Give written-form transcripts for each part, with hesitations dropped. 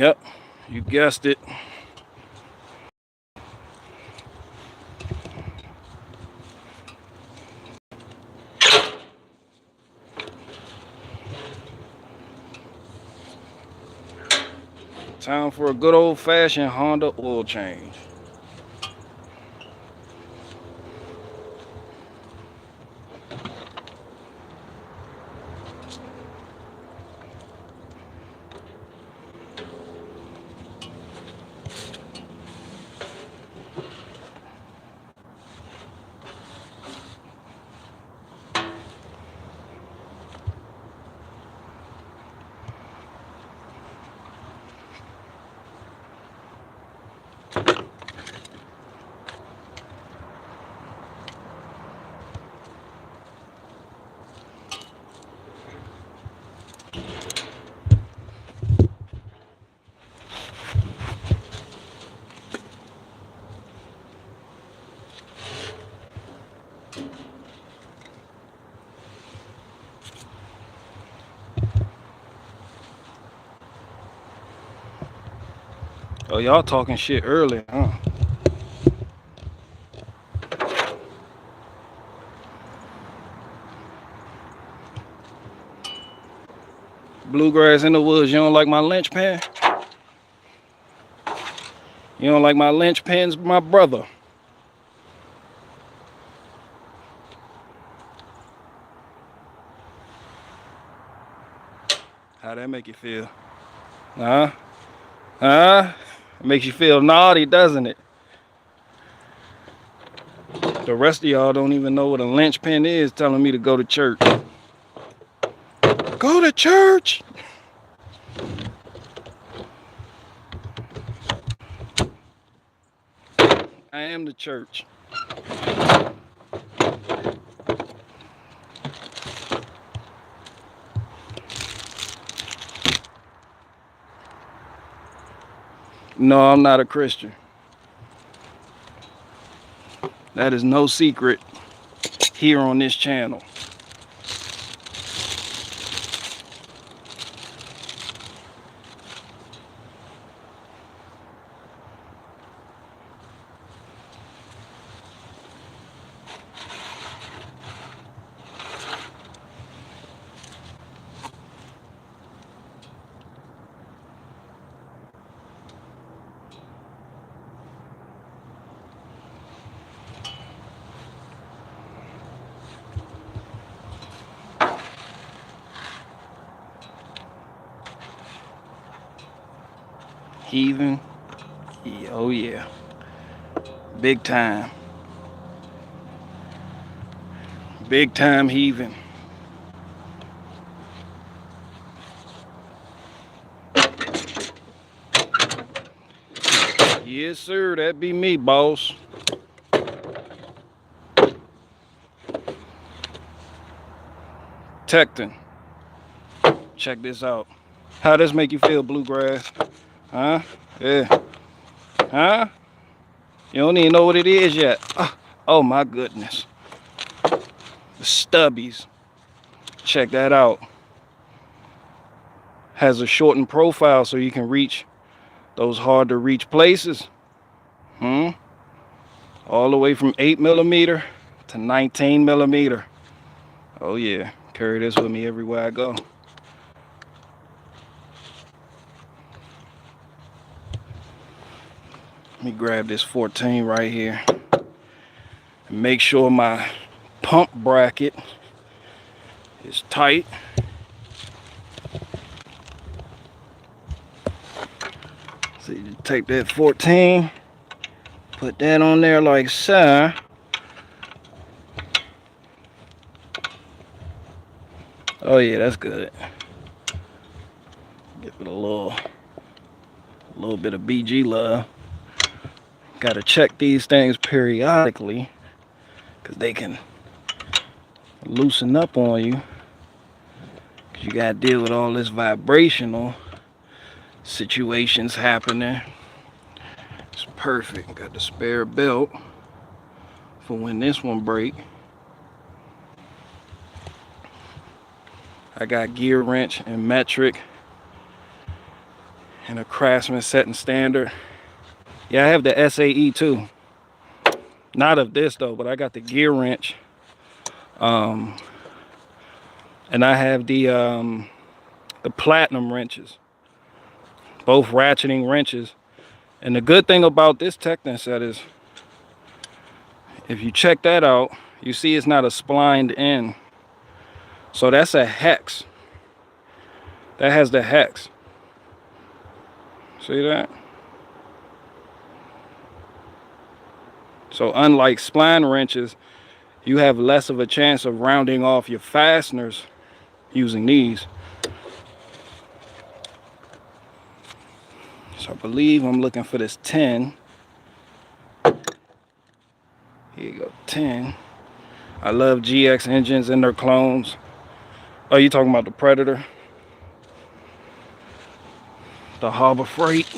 Yep, you guessed it. Time for a good old-fashioned Honda oil change. Oh, y'all talking shit early, huh? Bluegrass in the woods. You don't like my lynch pen? You don't like my lynch pens, my brother? How that make you feel? Huh? Huh? It makes you feel naughty, doesn't it? The rest of y'all don't even know what a lynch pen is, telling me to go to church. Go to church! I am the church. No, I'm not a Christian. That is no secret here on this channel. Heathen. Oh yeah. Big time. Big time heathen. Yes, sir. That be me, boss. Tecton. Check this out. How this make you feel, Bluegrass? Huh? Yeah. Huh? You don't even know what it is yet. Oh my goodness. The stubbies. Check that out. Has a shortened profile so you can reach those hard to reach places. All the way from 8mm to 19mm. Oh yeah. Carry this with me everywhere I go. Let me grab this 14 right here and make sure my pump bracket is tight. So you take that 14, put that on there like so. Oh yeah, that's good. Give it a little bit of BG love. Gotta check these things periodically because they can loosen up on you. Because you gotta deal with all this vibrational situations happening. It's perfect. Got the spare belt for when this one break. I got gear wrench and metric and a Craftsman setting standard. Yeah, I have the SAE too. Not of this though, but I got the gear wrench. And I have the platinum wrenches. Both ratcheting wrenches. And the good thing about this Tekton set is, if you check that out, you see it's not a splined end. So that's a hex. That has the hex. See that? So unlike spline wrenches, you have less of a chance of rounding off your fasteners using these. So I believe I'm looking for this 10. Here you go, 10. I love GX engines and their clones. Oh, you talking about the Predator? The Harbor Freight.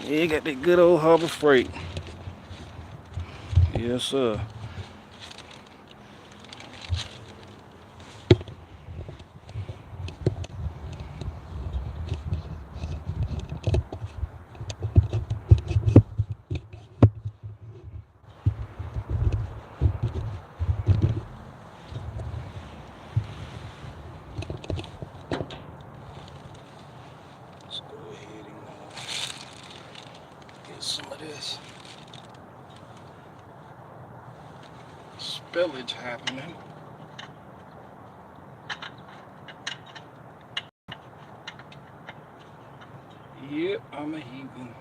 Yeah, you got that good old Harbor Freight. Yes, sir. Let's go ahead and get some of this spillage happening. Yep, I'm a heathen.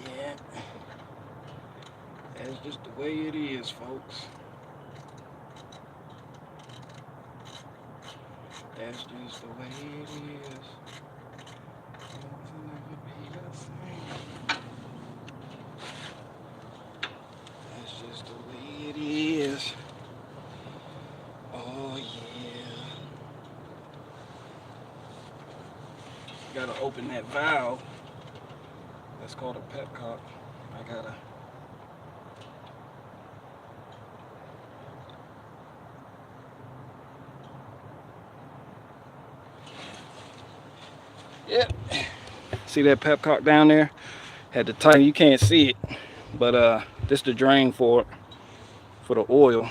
Yeah, that's just the way it is, folks. That's just the way it is. It'll never be the same. That's just the way it is. Oh yeah. You gotta open that valve. That's called a petcock. I gotta. Yep. See that petcock down there? Had to tighten. You can't see it, but this the drain for the oil.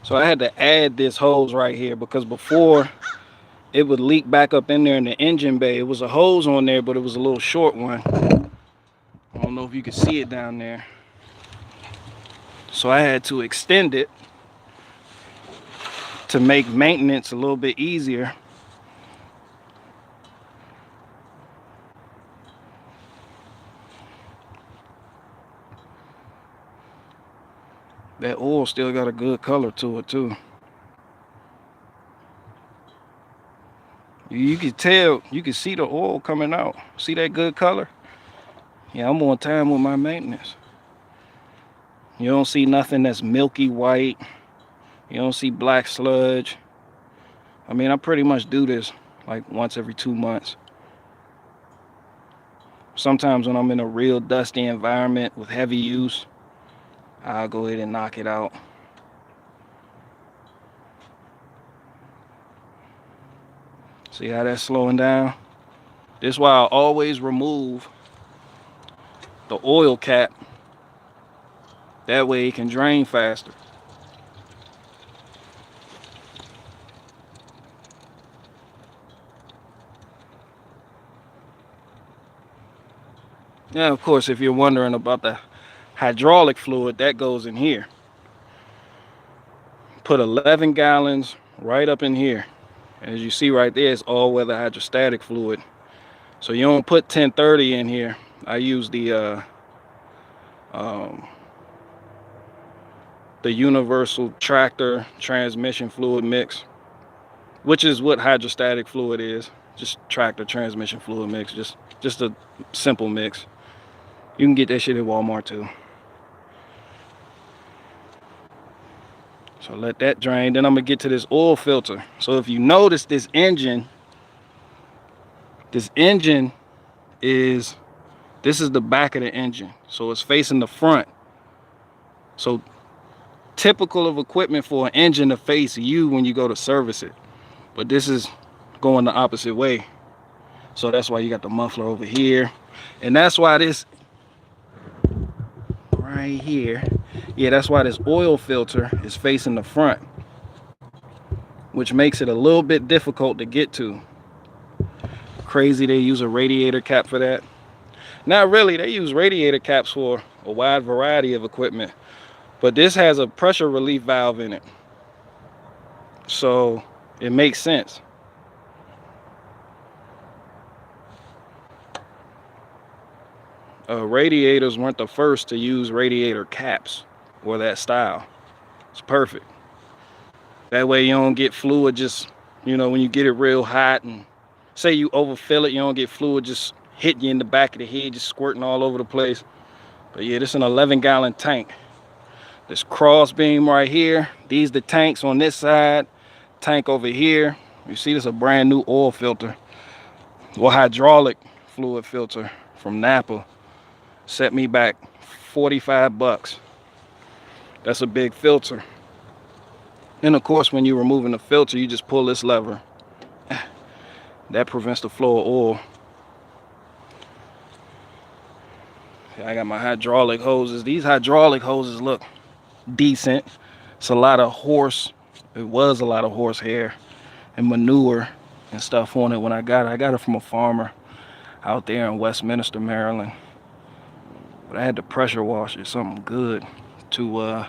So I had to add this hose right here because before it would leak back up in there in the engine bay. It was a hose on there, but it was a little short one. I don't know if you can see it down there. So I had to extend it to make maintenance a little bit easier. That oil still got a good color to it too. You can tell, you can see the oil coming out. See that good color? Yeah, I'm on time with my maintenance. You don't see nothing that's milky white. You don't see black sludge. I mean, I pretty much do this like once every 2 months. Sometimes when I'm in a real dusty environment with heavy use, I'll go ahead and knock it out. See how that's slowing down? This is why I always remove the oil cap. That way it can drain faster. Now, of course, if you're wondering about the hydraulic fluid, that goes in here. Put 11 gallons right up in here. As you see right there, it's all-weather hydrostatic fluid. So you don't put 1030 in here. I use the universal tractor transmission fluid mix, which is what hydrostatic fluid is. Just tractor transmission fluid mix, just a simple mix. You can get that shit at Walmart too. So let that drain. Then I'm gonna get to this oil filter. So if you notice this engine is, this is the back of the engine. So it's facing the front. So typical of equipment for an engine to face you when you go to service it. But this is going the opposite way. So that's why you got the muffler over here. And that's why this right here, yeah, that's why this oil filter is facing the front, which makes it a little bit difficult to get to. Crazy they use a radiator cap for that. Not really, they use radiator caps for a wide variety of equipment, but this has a pressure relief valve in it, so it makes sense. Radiators weren't the first to use radiator caps or that style. It's perfect. That way you don't get fluid just, you know, when you get it real hot and say you overfill it, you don't get fluid just hitting you in the back of the head, just squirting all over the place. But yeah, this is an 11-gallon tank. This cross beam right here, these the tanks on this side, tank over here. You see, this is a brand new oil filter, or hydraulic fluid filter from Napa. Set me back 45 bucks. That's a big filter. And of course, when you're removing the filter, you just pull this lever. That prevents the flow of oil. I got my hydraulic hoses. These hydraulic hoses look decent. It's a lot of horse, it was a lot of horse hair and manure and stuff on it when I got it. I got it from a farmer out there in Westminster, Maryland. But I had to pressure wash it something good to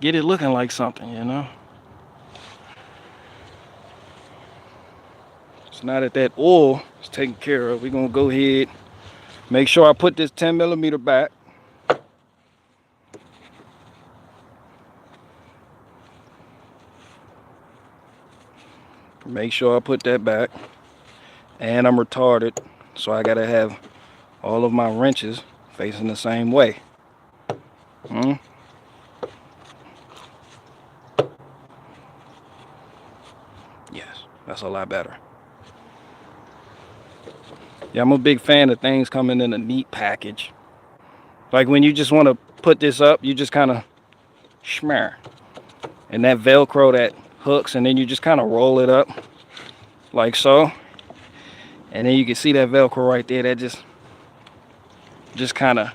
get it looking like something, you know. So now that that oil is taken care of, we're gonna go ahead, make sure I put this 10mm back. Make sure I put that back. And I'm retarded, so I gotta have all of my wrenches facing the same way. Yes, that's a lot better. Yeah, I'm a big fan of things coming in a neat package. Like when you just want to put this up, you just kind of schmear. And that Velcro that hooks, and then you just kind of roll it up like so. And then you can see that Velcro right there that just kind of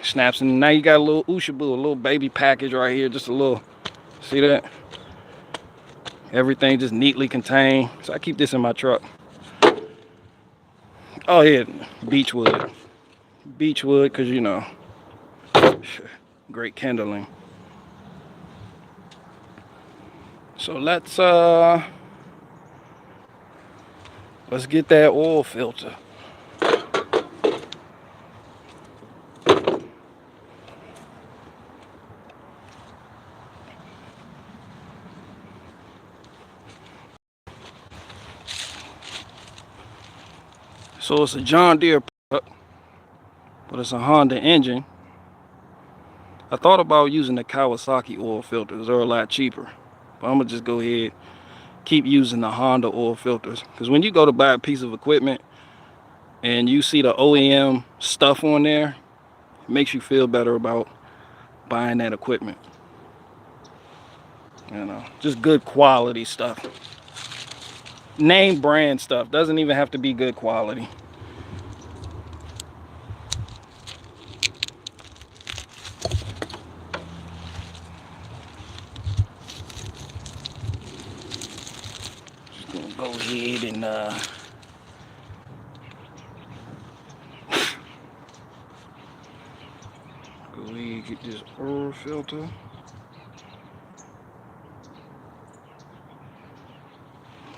snaps. And now you got a little Ushabu, a little baby package right here, just a little, see that? Everything just neatly contained. So I keep this in my truck. Oh yeah, beechwood. Beechwood, because you know, great kindling. So let's get that oil filter. So it's a John Deere product, but it's a Honda engine. I thought about using the Kawasaki oil filters. They're a lot cheaper. But I'm gonna just go ahead, keep using the Honda oil filters. Because when you go to buy a piece of equipment and you see the OEM stuff on there, it makes you feel better about buying that equipment. You know, just good quality stuff. Name brand stuff. Doesn't even have to be good quality. Just gonna go ahead and get this oil filter.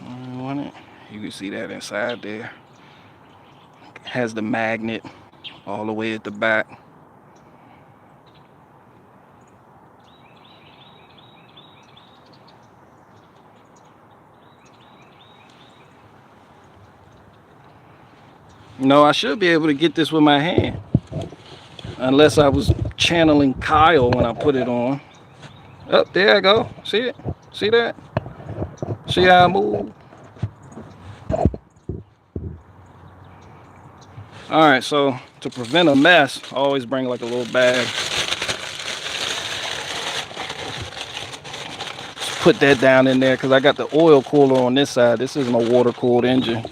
On it. You can see that inside there. It has the magnet all the way at the back. No, I should be able to get this with my hand. Unless I was channeling Kyle when I put it on. Oh, there I go. See it? See that? See how I move? Alright, so to prevent a mess, I always bring like a little bag. Just put that down in there because I got the oil cooler on this side. This isn't a water cooled engine.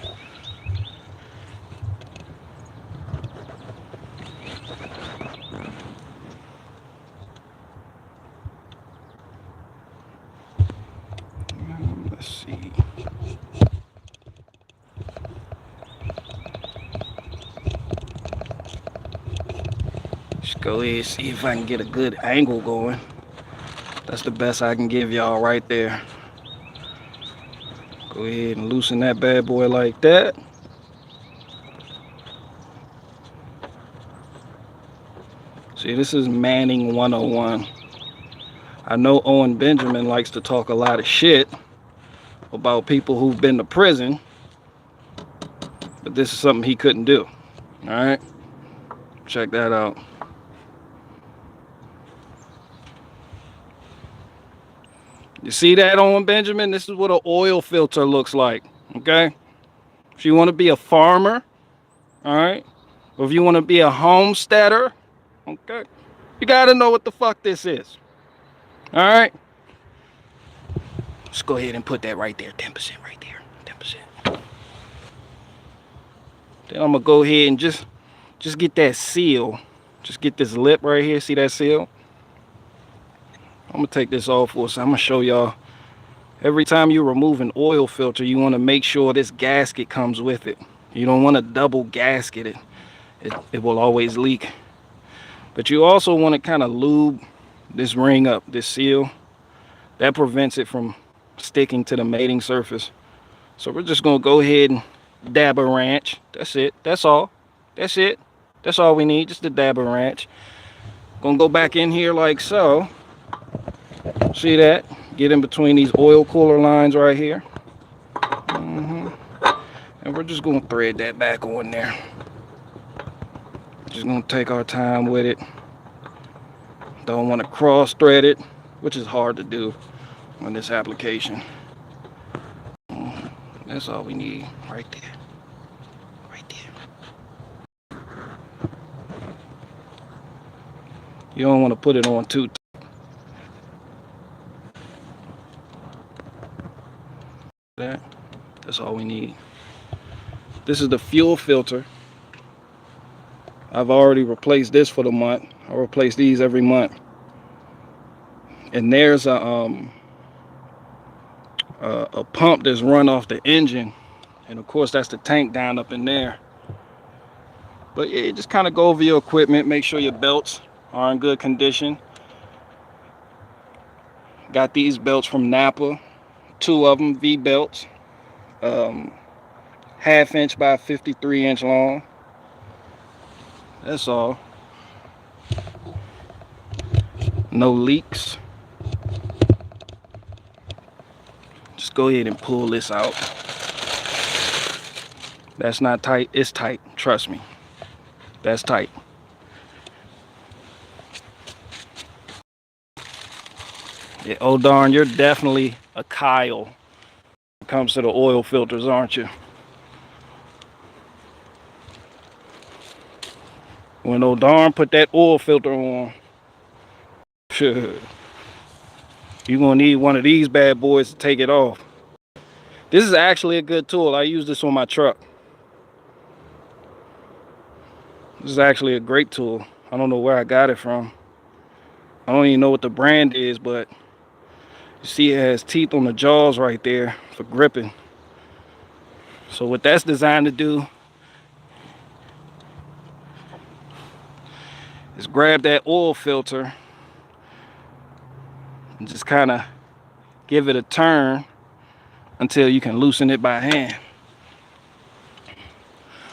Let's see. Just go ahead and see if I can get a good angle going. That's the best I can give y'all right there. Go ahead and loosen that bad boy like that. See, this is Manning 101. I know Owen Benjamin likes to talk a lot of shit about people who've been to prison, but this is something he couldn't do. All right, check that out. You see that, Owen Benjamin? This is what an oil filter looks like, okay? If you want to be a farmer, all right, or if you want to be a homesteader, okay, you got to know what the fuck this is, all right? Let's go ahead and put that right there, 10% right there, 10%. Then I'm gonna go ahead and just get that seal. Just get this lip right here, see that seal? I'm gonna take this off for a second. I'm gonna show y'all. Every time you remove an oil filter, you wanna make sure this gasket comes with it. You don't wanna double gasket it. It will always leak. But you also wanna kinda lube this ring up, this seal. That prevents it from sticking to the mating surface. So we're just gonna go ahead and dab a ranch. That's it, that's all. That's it. That's all we need, just a dab of ranch. Gonna go back in here like so. See that? Get in between these oil cooler lines right here. And we're just gonna thread that back on there. Just gonna take our time with it. Don't want to cross thread it, which is hard to do on this application. That's all we need right there. Right there. You don't want to put it on too tight. That's all we need. This is the fuel filter. I've already replaced this for the month. I replace these every month. And there's a pump that's run off the engine, and of course that's the tank down up in there. But yeah, just kind of go over your equipment, make sure your belts are in good condition. Got these belts from Napa, 2 of them, V belts, 1/2 inch by 53 inch long. That's all. No leaks. Just go ahead and pull this out. That's not tight, it's tight, trust me. That's tight. Yeah, oh darn, you're definitely a Kyle when it comes to the oil filters, aren't you? When oh darn put that oil filter on, you're gonna need one of these bad boys to take it off. This is actually a good tool. I use this on my truck. This is actually a great tool. I don't know where I got it from. I don't even know what the brand is, but you see it has teeth on the jaws right there for gripping. So what that's designed to do is grab that oil filter and just kind of give it a turn until you can loosen it by hand.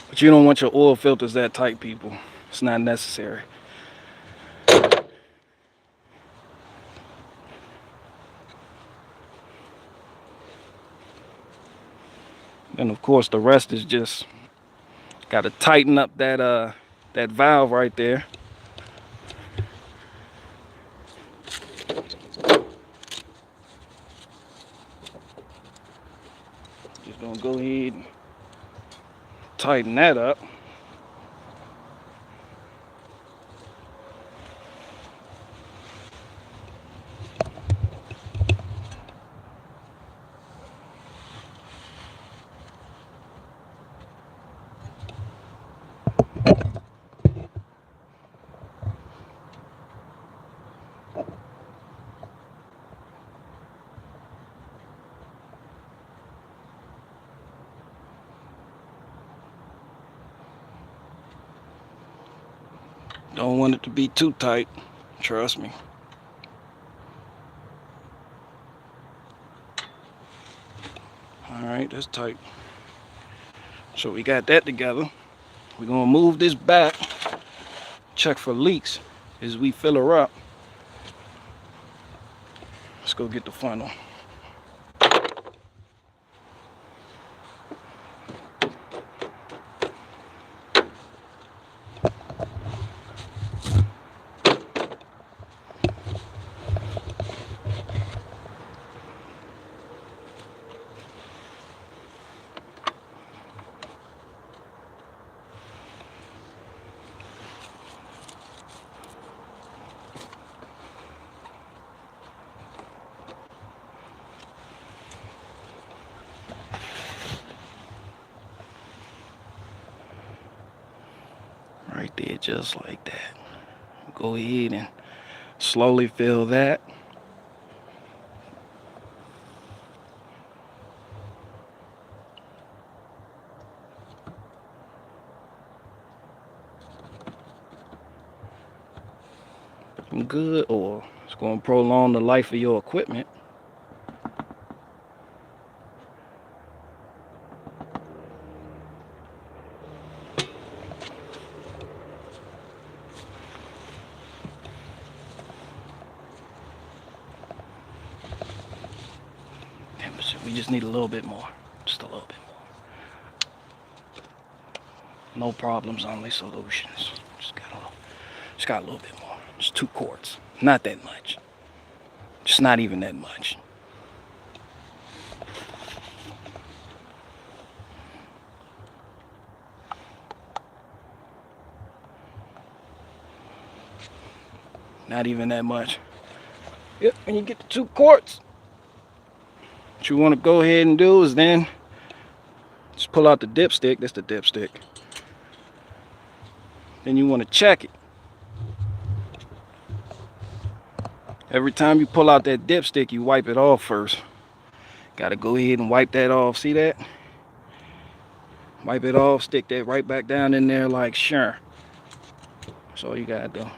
But you don't want your oil filters that tight, people. It's not necessary. And of course the rest is just Got to tighten up that valve right there. Just gonna go ahead and tighten that up. Don't want it to be too tight, trust me. Alright, that's tight. So we got that together. We're gonna move this back, check for leaks as we fill her up. Let's go get the funnel. Right there, just like that. Go ahead and slowly fill that. Some good oil. It's going to prolong the life of your equipment. We just need a little bit more. Just a little bit more. No problems, only solutions. Just got a little bit more. Just 2 quarts. Not that much. Just not even that much. Not even that much. Yep, when you get the 2 quarts, what you want to go ahead and do is then just pull out the dipstick. That's the dipstick. Then you want to check it. Every time you pull out that dipstick, you wipe it off first. Got to go ahead and wipe that off. See that? Wipe it off, stick that right back down in there like sure. That's all you got to do.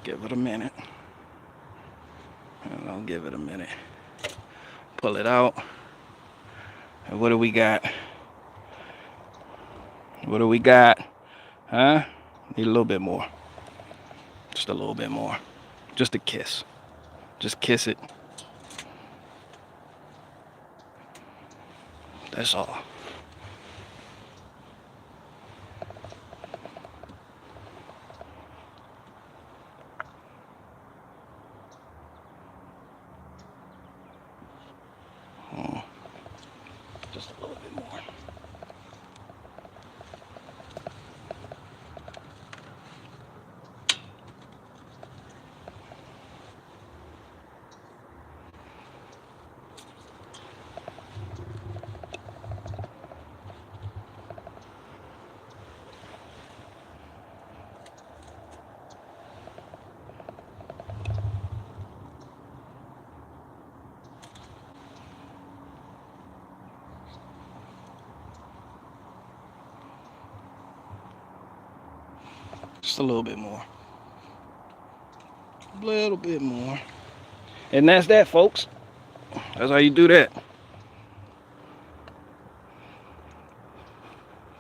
Give it a minute. And I'll give it a minute. Pull it out. And what do we got? What do we got? Huh? Need a little bit more. Just a little bit more. Just a kiss. Just kiss it. That's all. Just a little bit more. Just a little bit more. A little bit more. And that's that, folks. That's how you do that.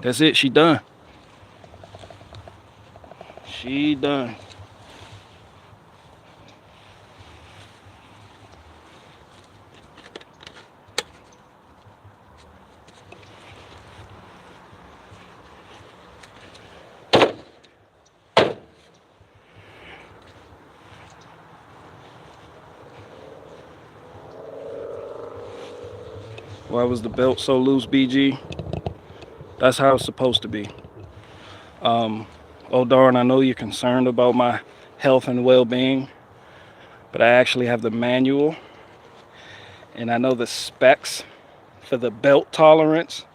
That's it. She done. She done. Why was the belt so loose, BG? That's how it's supposed to be. Oh darn, I know you're concerned about my health and well-being, but I actually have the manual and I know the specs for the belt tolerance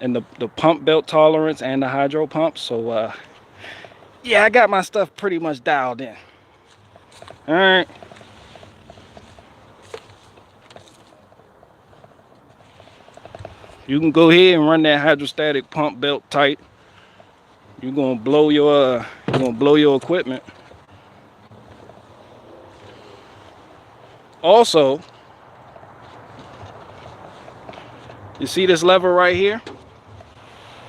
and the pump belt tolerance and the hydro pump. So yeah, I got my stuff pretty much dialed in. All right. You can go ahead and run that hydrostatic pump belt tight. You're gonna blow your equipment. Also, you see this lever right here?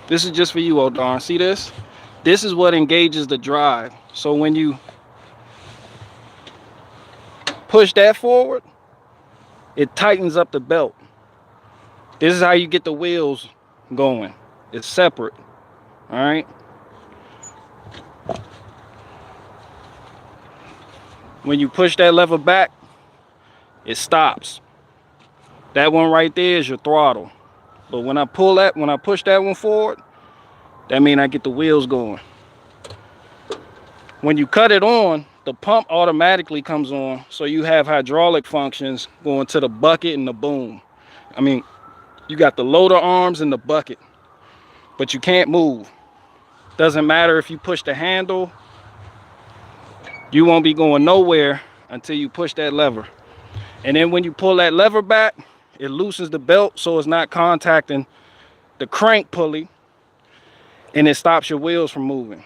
This is just for you, oh darn. See this? This is what engages the drive. So when you push that forward, it tightens up the belt. This is how you get the wheels going. It's separate. All right. When you push that lever back, it stops. That one right there is your throttle. But when I push that one forward, that means I get the wheels going. When you cut it on, the pump automatically comes on, so you have hydraulic functions going to the bucket and the boom. I mean, you got the loader arms and the bucket, but you can't move. Doesn't matter if you push the handle, you won't be going nowhere until you push that lever. And then when you pull that lever back, it loosens the belt so it's not contacting the crank pulley, and it stops your wheels from moving.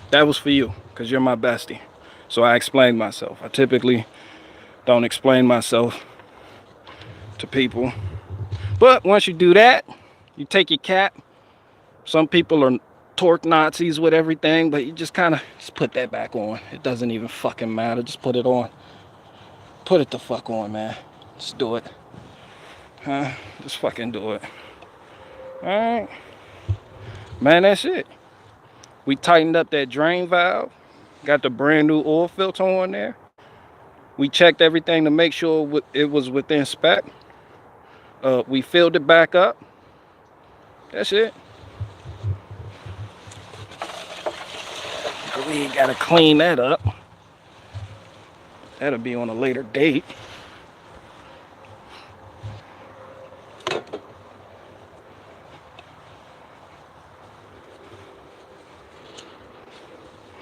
That was for you, because you're my bestie. So I explained myself. I typically don't explain myself to people. But once you do that, you take your cap. Some people are torque Nazis with everything, but you just kind of put that back on. It doesn't even fucking matter. Just put it on. Put it the fuck on, man. Just do it. Huh? Just fucking do it. Alright. Man, that's it. We tightened up that drain valve. Got the brand new oil filter on there. We checked everything to make sure it was within spec. We filled it back up. That's it. We gotta clean that up. That'll be on a later date.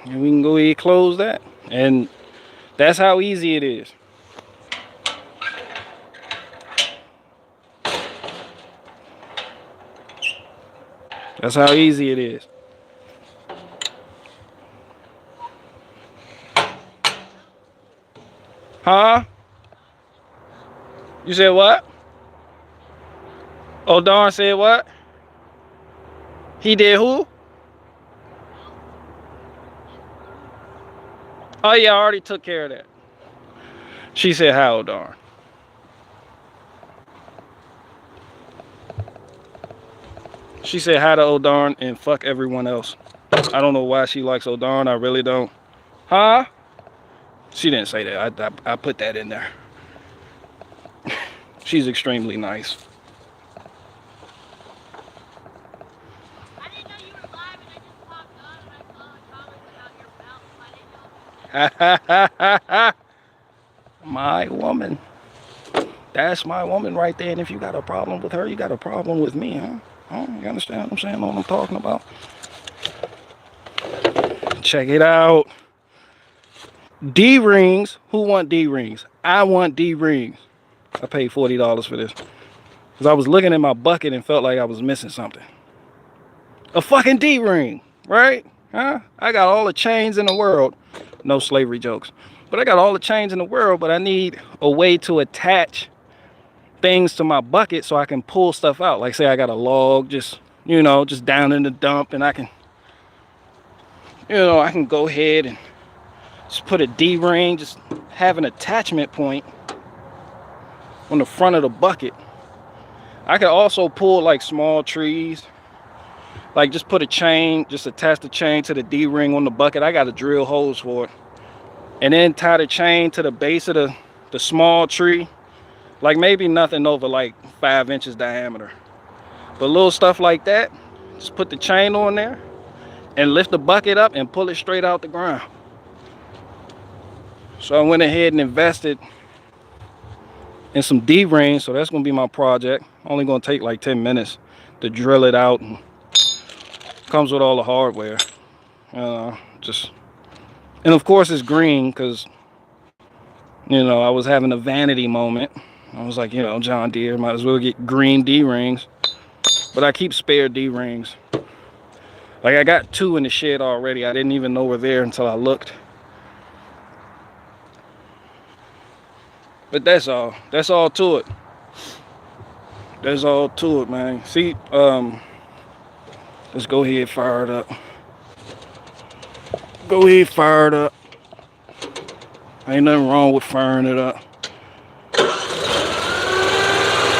And we can go ahead and close that. And that's how easy it is. That's how easy it is. Huh? You said what? Oh, darn said what? He did who? Oh yeah, I already took care of that. She said how, darn. She said hi to O'Darn and fuck everyone else. I don't know why she likes O'Darn. I really don't. Huh? She didn't say that. I put that in there. She's extremely nice. I didn't know you were live and I just popped on and I saw a comment about your belt. I didn't know. My woman. That's my woman right there. And if you got a problem with her, you got a problem with me, huh? Oh, you understand what I'm saying? Know what I'm talking about? Check it out. D-rings. Who want D-rings? I want D-rings. I paid $40 for this. Because I was looking in my bucket and felt like I was missing something. A fucking D-ring, right? Huh? I got all the chains in the world. No slavery jokes. But I got all the chains in the world, but I need a way to attach things to my bucket so I can pull stuff out. Like say I got a log just, just down in the dump, and I can, I can go ahead and just put a D-ring, just have an attachment point on the front of the bucket. I can also pull like small trees, like just put a chain, just attach the chain to the D-ring on the bucket. I got to drill holes for it, and then tie the chain to the base of the small tree Like maybe nothing over like 5 inches diameter. But little stuff like that, just put the chain on there and lift the bucket up and pull it straight out the ground. So I went ahead and invested in some D-rings. So that's gonna be my project. Only gonna take like 10 minutes to drill it out. And comes with all the hardware. Just, and of course it's green because, you know, I was having a vanity moment. I was like, you know, John Deere, might as well get green D-rings. But I keep spare D-rings. Like I got 2 in the shed already. I didn't even know were there until I looked. But that's all. That's all to it. That's all to it, man. See, let's go ahead, fire it up. Go ahead, fire it up. Ain't nothing wrong with firing it up.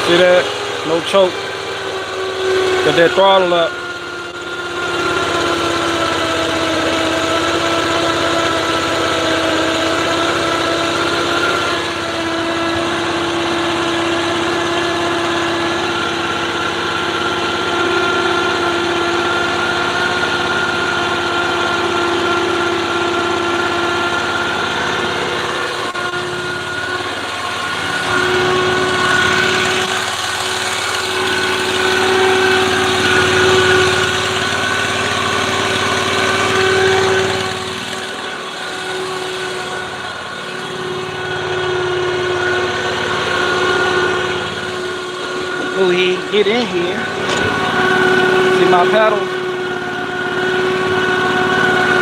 See that? No choke. Got that throttle up. Go ahead, get in here. See my pedal?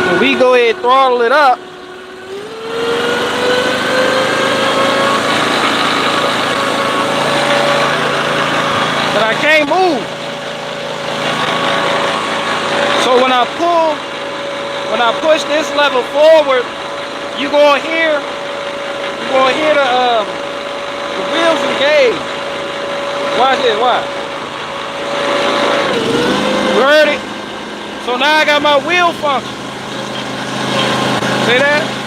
When we go ahead, throttle it up. But I can't move. So when I push this lever forward, you're gonna hear the wheels engage. Watch this, watch. You heard it? So now I got my wheel function. See that?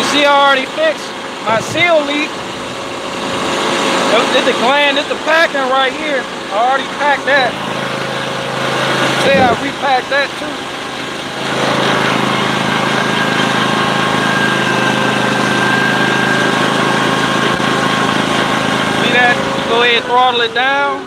See, I already fixed my seal leak. This the gland, this the packing right here. I already packed that. See, I repacked that too. See that? Go ahead, throttle it down.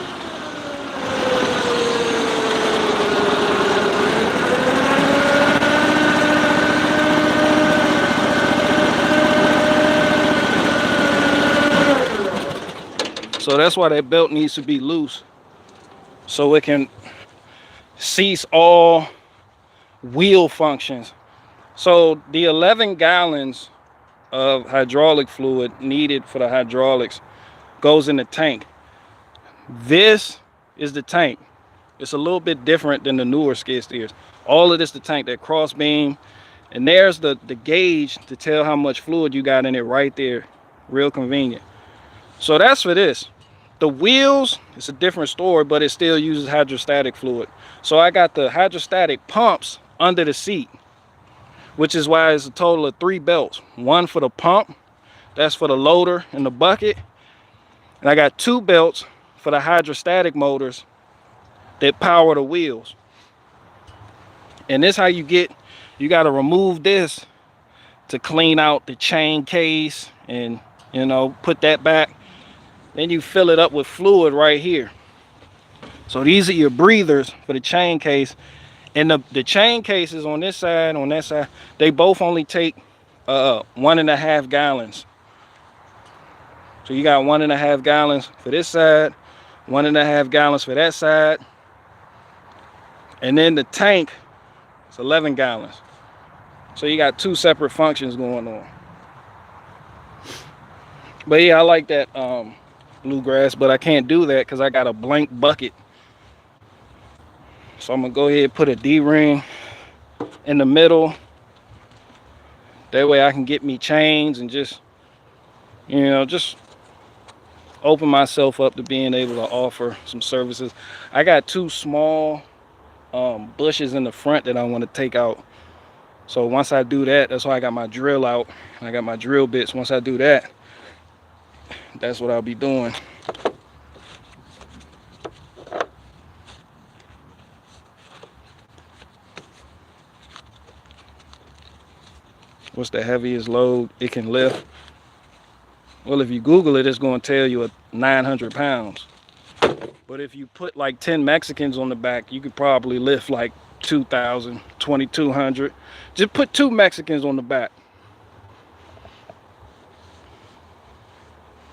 So that's why that belt needs to be loose, so it can cease all wheel functions. So the 11 gallons of hydraulic fluid needed for the hydraulics goes in the tank. This is the tank. It's a little bit different than the newer skid steers. All of this the tank, that cross beam, and there's the gauge to tell how much fluid you got in it right there. Real convenient. So that's for this. The wheels, it's a different story, but it still uses hydrostatic fluid. So I got the hydrostatic pumps under the seat, which is why it's a total of 3 belts. One for the pump, that's for the loader and the bucket. And I got 2 belts for the hydrostatic motors that power the wheels. And this how you got to remove this to clean out the chain case and, you know, put that back. Then you fill it up with fluid right here. So these are your breathers for the chain case. And the chain cases on this side, on that side, they both only take 1.5 gallons. So you got 1.5 gallons for this side, 1.5 gallons for that side. And then the tank is 11 gallons. So you got 2 separate functions going on. But yeah, I like that bluegrass, but I can't do that because I got a blank bucket. So I'm gonna go ahead and put a D-ring in the middle. That way I can get me chains and just, just open myself up to being able to offer some services. I got 2 small bushes in the front that I want to take out. So once I do that, that's why I got my drill out. I got my drill bits. Once I do that, that's what I'll be doing. What's the heaviest load it can lift? Well, if you Google it, it's going to tell you 900 pounds. But if you put like 10 Mexicans on the back, you could probably lift like 2,000, 2,200. Just put 2 Mexicans on the back.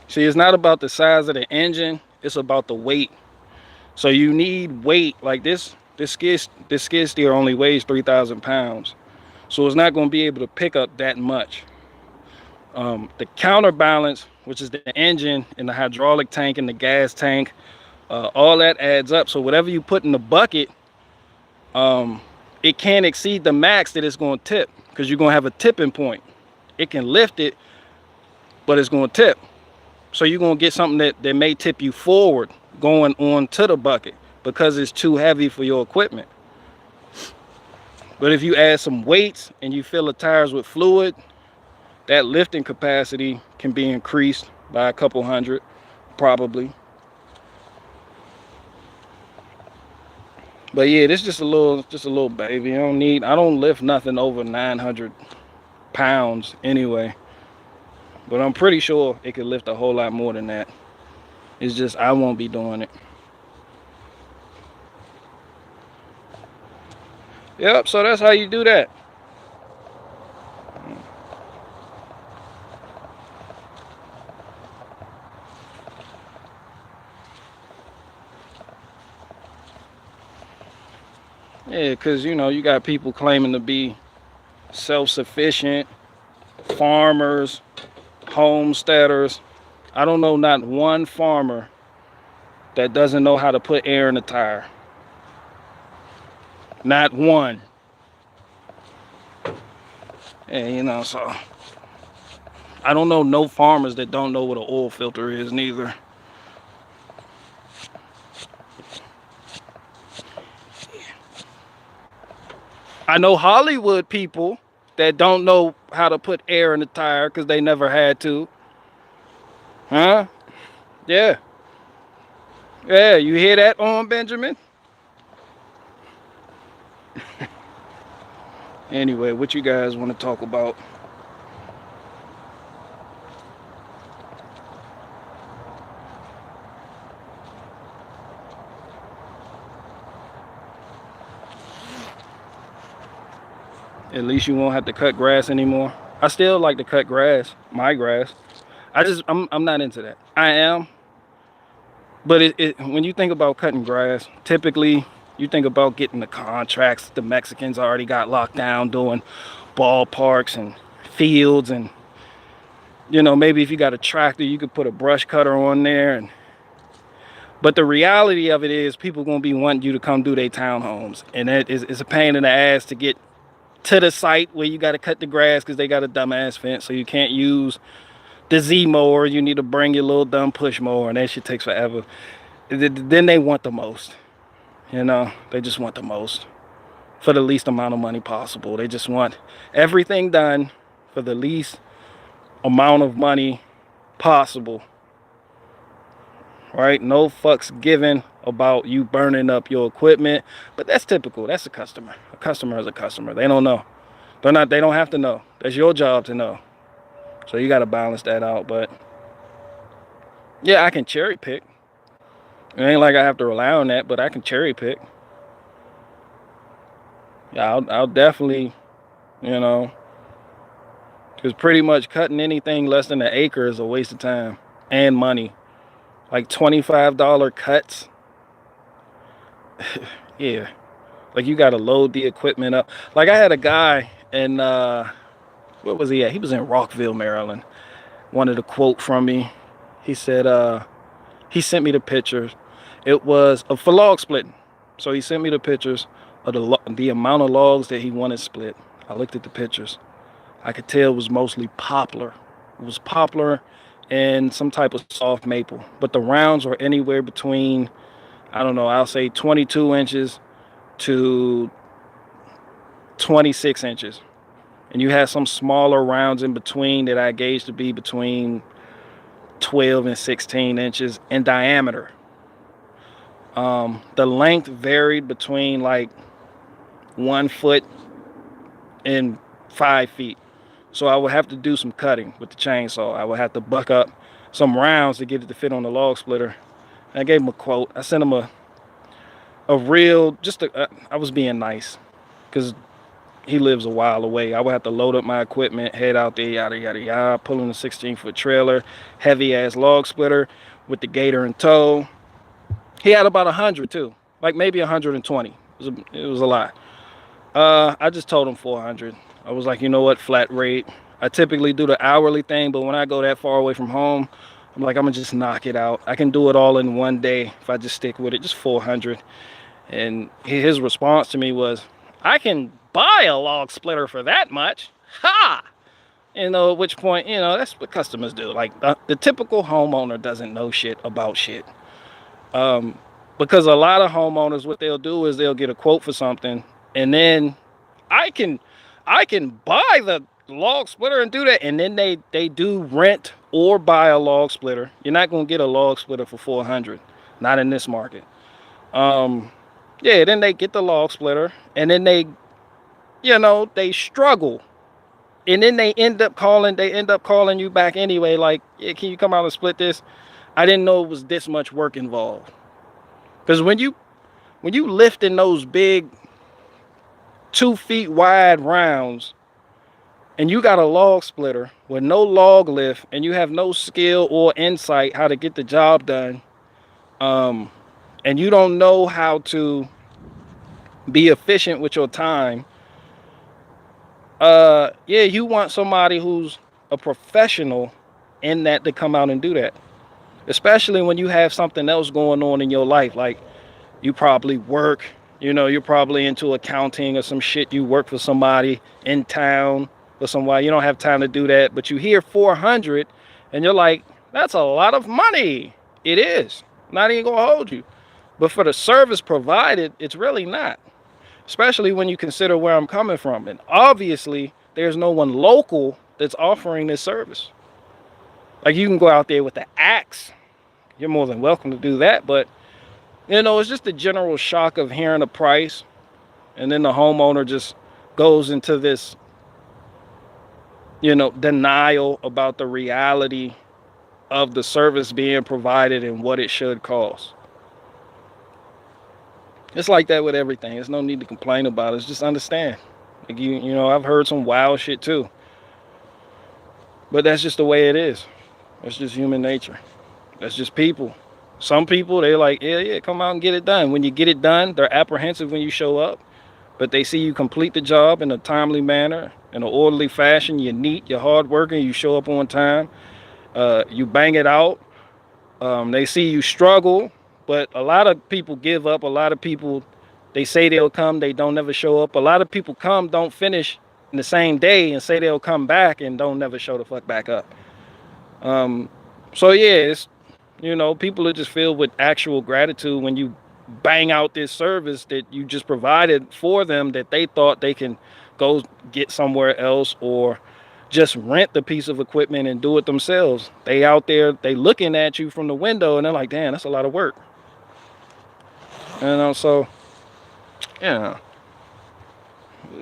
See, it's not about the size of the engine, it's about the weight. So you need weight. Like this skid steer only weighs 3,000 pounds. So it's not going to be able to pick up that much. The counterbalance, which is the engine and the hydraulic tank and the gas tank, all that adds up. So whatever you put in the bucket, it can't exceed the max that it's going to tip, because you're going to have a tipping point. It can lift it, but it's going to tip. So you're going to get something that may tip you forward going on to the bucket because it's too heavy for your equipment. But if you add some weights and you fill the tires with fluid, that lifting capacity can be increased by a couple hundred, probably. But yeah, this is just a little baby. I don't lift nothing over 900 pounds anyway. But I'm pretty sure it could lift a whole lot more than that. It's just I won't be doing it. Yep, so that's how you do that. Yeah, because you got people claiming to be self-sufficient, farmers, homesteaders. I don't know not one farmer that doesn't know how to put air in a tire. Not one. And so I don't know no farmers that don't know what an oil filter is neither. I know Hollywood people that don't know how to put air in the tire because they never had to. Huh? Yeah. Yeah, you hear that, Benjamin? Anyway, what you guys want to talk about? At least you won't have to cut grass anymore. I still like to cut grass, my grass. I'm not into that. I am. But when you think about cutting grass, typically you think about getting the contracts the Mexicans already got locked down doing ballparks and fields, and maybe if you got a tractor you could put a brush cutter on there. But the reality of it is people gonna be wanting you to come do their townhomes, and it's a pain in the ass to get to the site where you got to cut the grass because they got a dumbass fence, so you can't use the Z mower. You need to bring your little dumb push mower, and that shit takes forever. Then they want the most. They just want the most for the least amount of money possible. They just want everything done for the least amount of money possible. Right? No fucks given about you burning up your equipment. But that's typical. That's a customer. A customer is a customer. They don't know. They don't have to know. That's your job to know. So you got to balance that out. But yeah, I can cherry pick. It ain't like I have to rely on that, but I can cherry pick. Yeah, I'll definitely, because pretty much cutting anything less than an acre is a waste of time and money. like $25 cuts. Yeah, like you got to load the equipment up. Like I had a guy in where was he at? He was in Rockville, Maryland. Wanted a quote from me. He said he sent me the pictures. It was for log splitting. So he sent me the pictures of the amount of logs that he wanted split. I looked at the pictures. I could tell it was mostly poplar. It was poplar and some type of soft maple. But the rounds were anywhere between, I don't know, I'll say 22 inches to 26 inches. And you had some smaller rounds in between that I gauged to be between 12 and 16 inches in diameter. The length varied between like 1 foot and 5 feet. So I would have to do some cutting with the chainsaw. I would have to buck up some rounds to get it to fit on the log splitter. And I gave him a quote. I sent him a real, I was being nice because he lives a while away. I would have to load up my equipment, head out there, yada, yada, yada, pulling a 16-foot trailer, heavy ass log splitter with the gator in tow. He had about 100 too, like maybe 120. It was a lot. I just told him 400. I was like, you know what, flat rate. I typically do the hourly thing, but when I go that far away from home, I'm like, I'm gonna just knock it out. I can do it all in one day if I just stick with it, just 400. And his response to me was, I can buy a log splitter for that much. Ha! At which point, that's what customers do. Like the typical homeowner doesn't know shit about shit. Because a lot of homeowners, what they'll do is they'll get a quote for something, and then I can buy the log splitter and do that, and then they do rent or buy a log splitter. You're not gonna get a log splitter for 400, not in this market. Yeah, then they get the log splitter, and then they struggle, and then they end up calling you back anyway, like, yeah, can you come out and split this? I didn't know it was this much work involved. Because when you lift in those big 2 feet wide rounds and you got a log splitter with no log lift and you have no skill or insight how to get the job done, and you don't know how to be efficient with your time, yeah, you want somebody who's a professional in that to come out and do that. Especially when you have something else going on in your life, like you probably work, you're probably into accounting or some shit. You work for somebody in town or somewhere. You don't have time to do that, but you hear 400 and you're like, that's a lot of money. It is. Not even gonna hold you. But for the service provided, it's really not. Especially when you consider where I'm coming from. And obviously, there's no one local that's offering this service. Like, you can go out there with the axe. You're more than welcome to do that, but it's just the general shock of hearing a price, and then the homeowner just goes into this, denial about the reality of the service being provided and what it should cost. It's like that with everything. There's no need to complain about it. It's just understand. Like I've heard some wild shit too, but that's just the way it is. That's just human nature. That's just people. Some people, they're like, yeah, come out and get it done. When you get it done, they're apprehensive when you show up, but they see you complete the job in a timely manner, in an orderly fashion. You're neat, you're hardworking, you show up on time, you bang it out. They see you struggle, but a lot of people give up. A lot of people, they say they'll come, they don't never show up. A lot of people come, don't finish in the same day and say they'll come back and don't never show the fuck back up. So yeah, it's, people are just filled with actual gratitude when you bang out this service that you just provided for them, that they thought they can go get somewhere else or just rent the piece of equipment and do it themselves. They out there, they looking at you from the window and they're like, damn, that's a lot of work. So, it's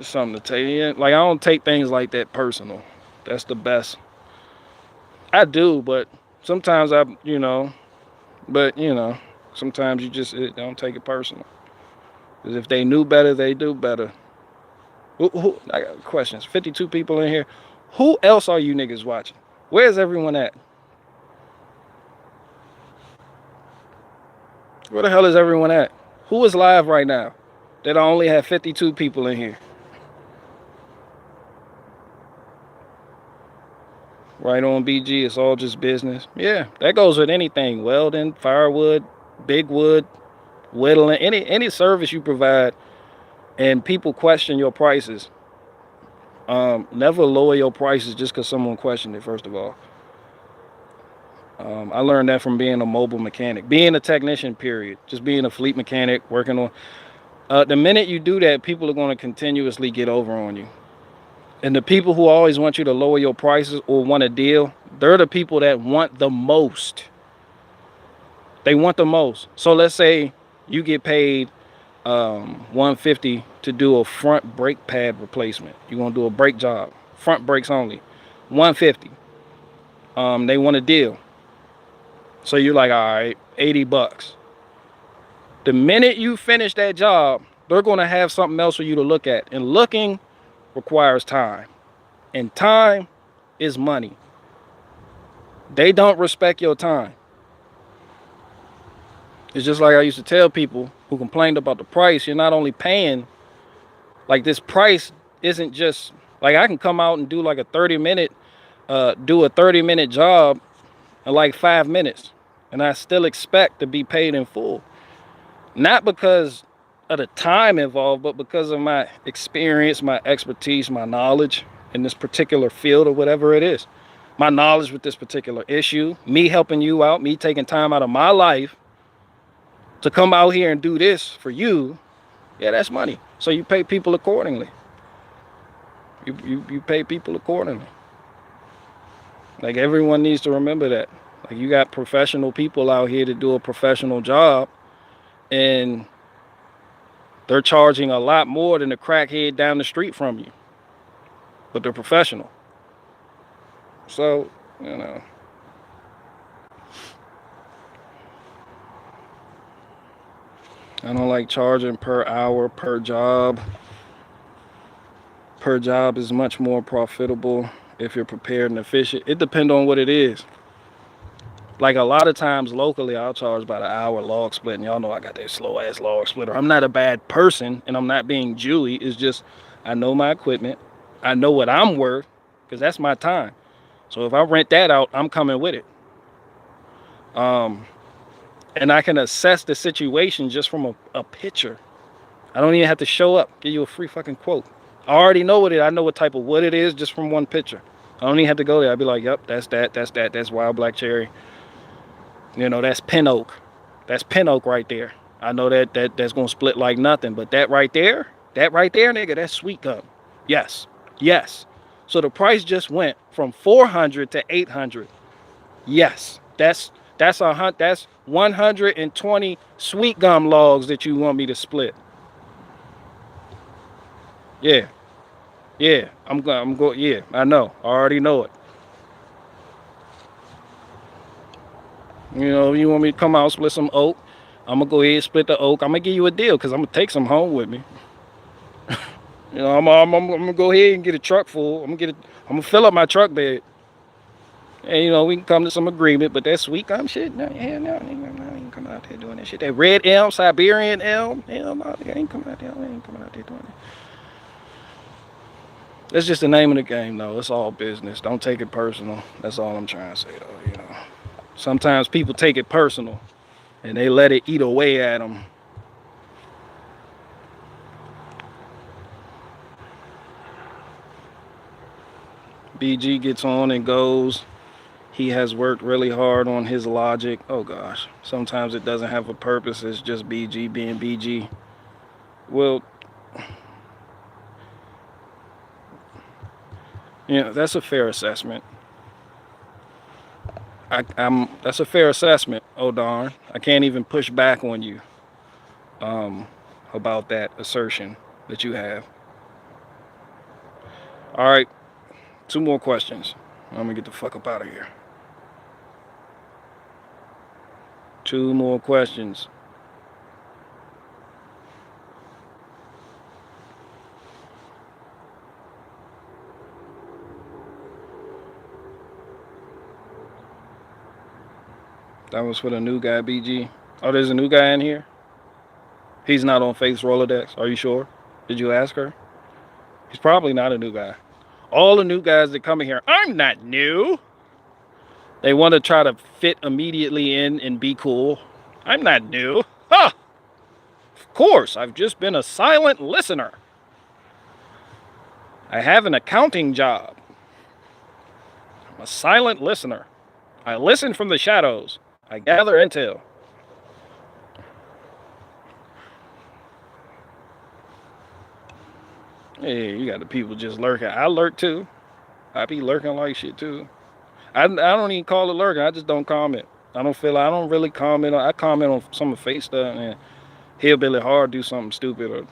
something to tell you. Like, I don't take things like that personal. That's the best. I do, but sometimes sometimes you just don't take it personal. Because if they knew better, they do better. I got questions. 52 people in here. Who else are you niggas watching? Where's everyone at? Where the hell is everyone at? Who is live right now? That I only have 52 people in here. Right on, BG. It's all just business. Yeah, that goes with anything. Welding, firewood, big wood, whittling, any service you provide, and people question your prices. Never lower your prices just because someone questioned it. First of all, I learned that from being a mobile mechanic, being a technician. Period. Just being a fleet mechanic, working on. The minute you do that, people are going to continuously get over on you. And the people who always want you to lower your prices or want a deal, they're the people that want the most. They want the most. So let's say you get paid 150 to do a front brake pad replacement. You're gonna do a brake job, front brakes only, 150. They want a deal. So you're like, all right, 80 bucks. The minute you finish that job, they're gonna have something else for you to look at. And looking requires time. And time is money. They don't respect your time. It's just like I used to tell people who complained about the price, you're not only paying, like this price isn't just, like I can come out and do like a 30-minute, do a 30-minute job in like 5 minutes. And I still expect to be paid in full. Not because of the time involved, but because of my experience, my expertise, my knowledge in this particular field or whatever it is. My knowledge with this particular issue, me helping you out, me taking time out of my life to come out here and do this for you. Yeah, that's money. So you pay people accordingly. You pay people accordingly. Like everyone needs to remember that. Like you got professional people out here to do a professional job, and they're charging a lot more than the crackhead down the street from you. But they're professional. So, you know. I don't like charging per hour, per job. Per job is much more profitable if you're prepared and efficient. It depends on what it is. Like a lot of times locally, I'll charge by the hour log split. And y'all know I got that slow ass log splitter. I'm not a bad person and I'm not being Jewy. It's just I know my equipment. I know what I'm worth because that's my time. So if I rent that out, I'm coming with it. And I can assess the situation just from a picture. I don't even have to show up, give you a free fucking quote. I already know what it is. I know what type of wood it is just from one picture. I don't even have to go there. I'd be like, yep, that's that's wild black cherry. You know, that's pin oak. That's pin oak right there. I know that's gonna split like nothing. But that right there, nigga, that's sweet gum. Yes, yes. So the price just went from 400 to 800. Yes, that's 120 sweet gum logs that you want me to split. Yeah, yeah. I'm going. Yeah, I know. I already know it. You know, you want me to come out and split some oak? I'm gonna go ahead and split the oak. I'm gonna give you a deal because I'm gonna take some home with me. You know, I'm gonna go ahead and get a truck full. I'm gonna fill up my truck bed, and you know we can come to some agreement. But that sweet gum shit, no, hell no, I ain't coming out there doing that shit. That red elm, Siberian elm, hell no, I ain't coming out there. I ain't coming out there doing that. That's just the name of the game, though. It's all business. Don't take it personal. That's all I'm trying to say, though. You know, sometimes people take it personal, and they let it eat away at them. BG gets on and goes. He has worked really hard on his logic. Oh gosh, sometimes it doesn't have a purpose. It's just BG being BG. Well, you know, that's a fair assessment. That's a fair assessment. Oh darn, I can't even push back on you about that assertion that you have. All right, 2 more questions. I'm gonna get the fuck up out of here. 2 more questions. That was for the new guy, BG. Oh, there's a new guy in here? He's not on Faith's Rolodex. Are you sure? Did you ask her? He's probably not a new guy. All the new guys that come in here, I'm not new. They want to try to fit immediately in and be cool. I'm not new. Huh. Of course, I've just been a silent listener. I have an accounting job. I'm a silent listener. I listen from the shadows. I gather intel. Hey, you got the people just lurking. I lurk too. I be lurking like shit too. I don't even call it lurking. I just don't comment. I don't really comment on. I comment on some of the fake stuff and Hillbilly Hard do something stupid or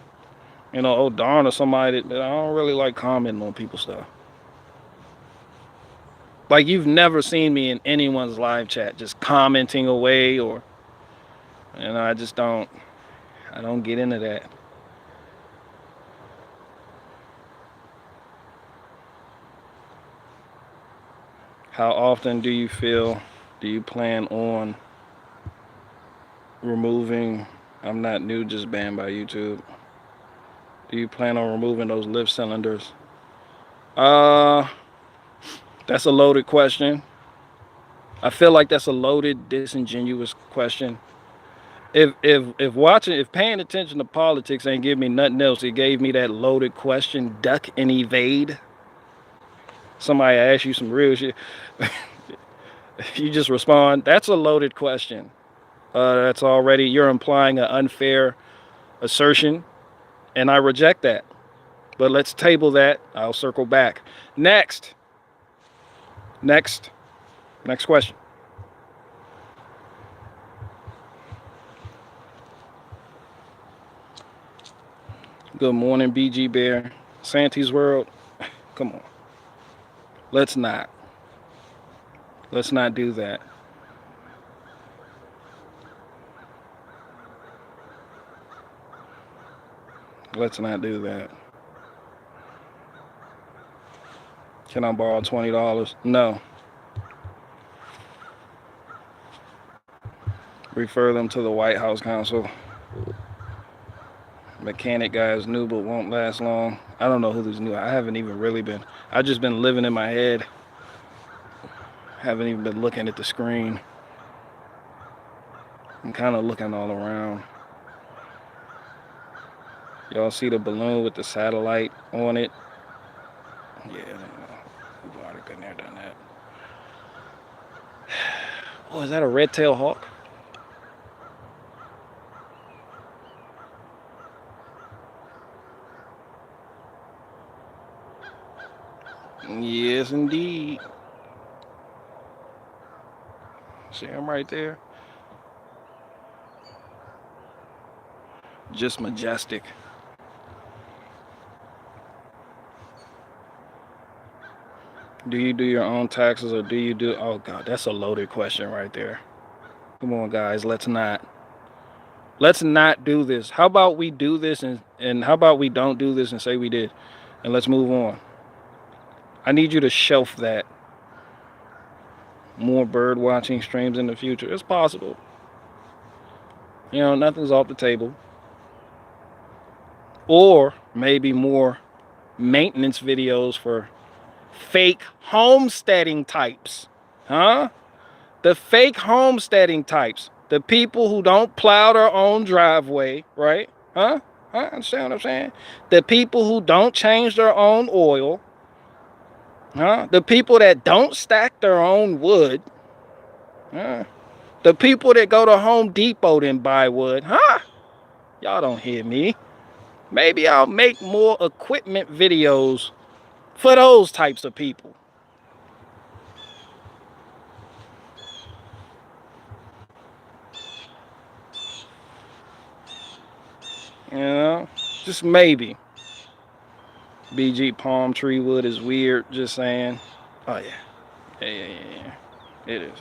oh darn or somebody that I don't really like commenting on people's stuff. Like you've never seen me in anyone's live chat just commenting away or I just don't get into that. How often do you plan on removing, I'm not new, just banned by YouTube. Do you plan on removing those lift cylinders? That's a loaded question. I feel like that's a loaded, disingenuous question. If paying attention to politics ain't give me nothing else, it gave me that loaded question, duck and evade. Somebody asks you some real shit. You just respond, that's a loaded question. You're implying an unfair assertion, and I reject that. But let's table that. I'll circle back. Next question. Good morning, BG Bear. Santy's World. Come on. Let's not do that. Let's not do that. Can I borrow $20? No. Refer them to the White House Counsel. Mechanic guy is new but won't last long. I don't know who this new. I haven't even really been. I've just been living in my head. Haven't even been looking at the screen. I'm kind of looking all around. Y'all see the balloon with the satellite on it? Yeah, we've already been there, done that. Oh, is that a red-tailed hawk? Yes, indeed. See him right there? Just majestic. Do you do your own taxes or do you do... Oh, God, that's a loaded question right there. Come on, guys, let's not do this. How about we do this and how about we don't do this and say we did? And let's move on. I need you to shelf that. More bird watching streams in the future. It's possible. Nothing's off the table. Or maybe more maintenance videos for fake homesteading types. Huh? The fake homesteading types. The people who don't plow their own driveway, right? Huh? Understand what I'm saying? The people who don't change their own oil. Huh? The people that don't stack their own wood. Huh? The people that go to Home Depot and buy wood. Huh? Y'all don't hear me. Maybe I'll make more equipment videos for those types of people. Just maybe. BG palm tree wood is weird, just saying. Oh, yeah. Yeah. It is.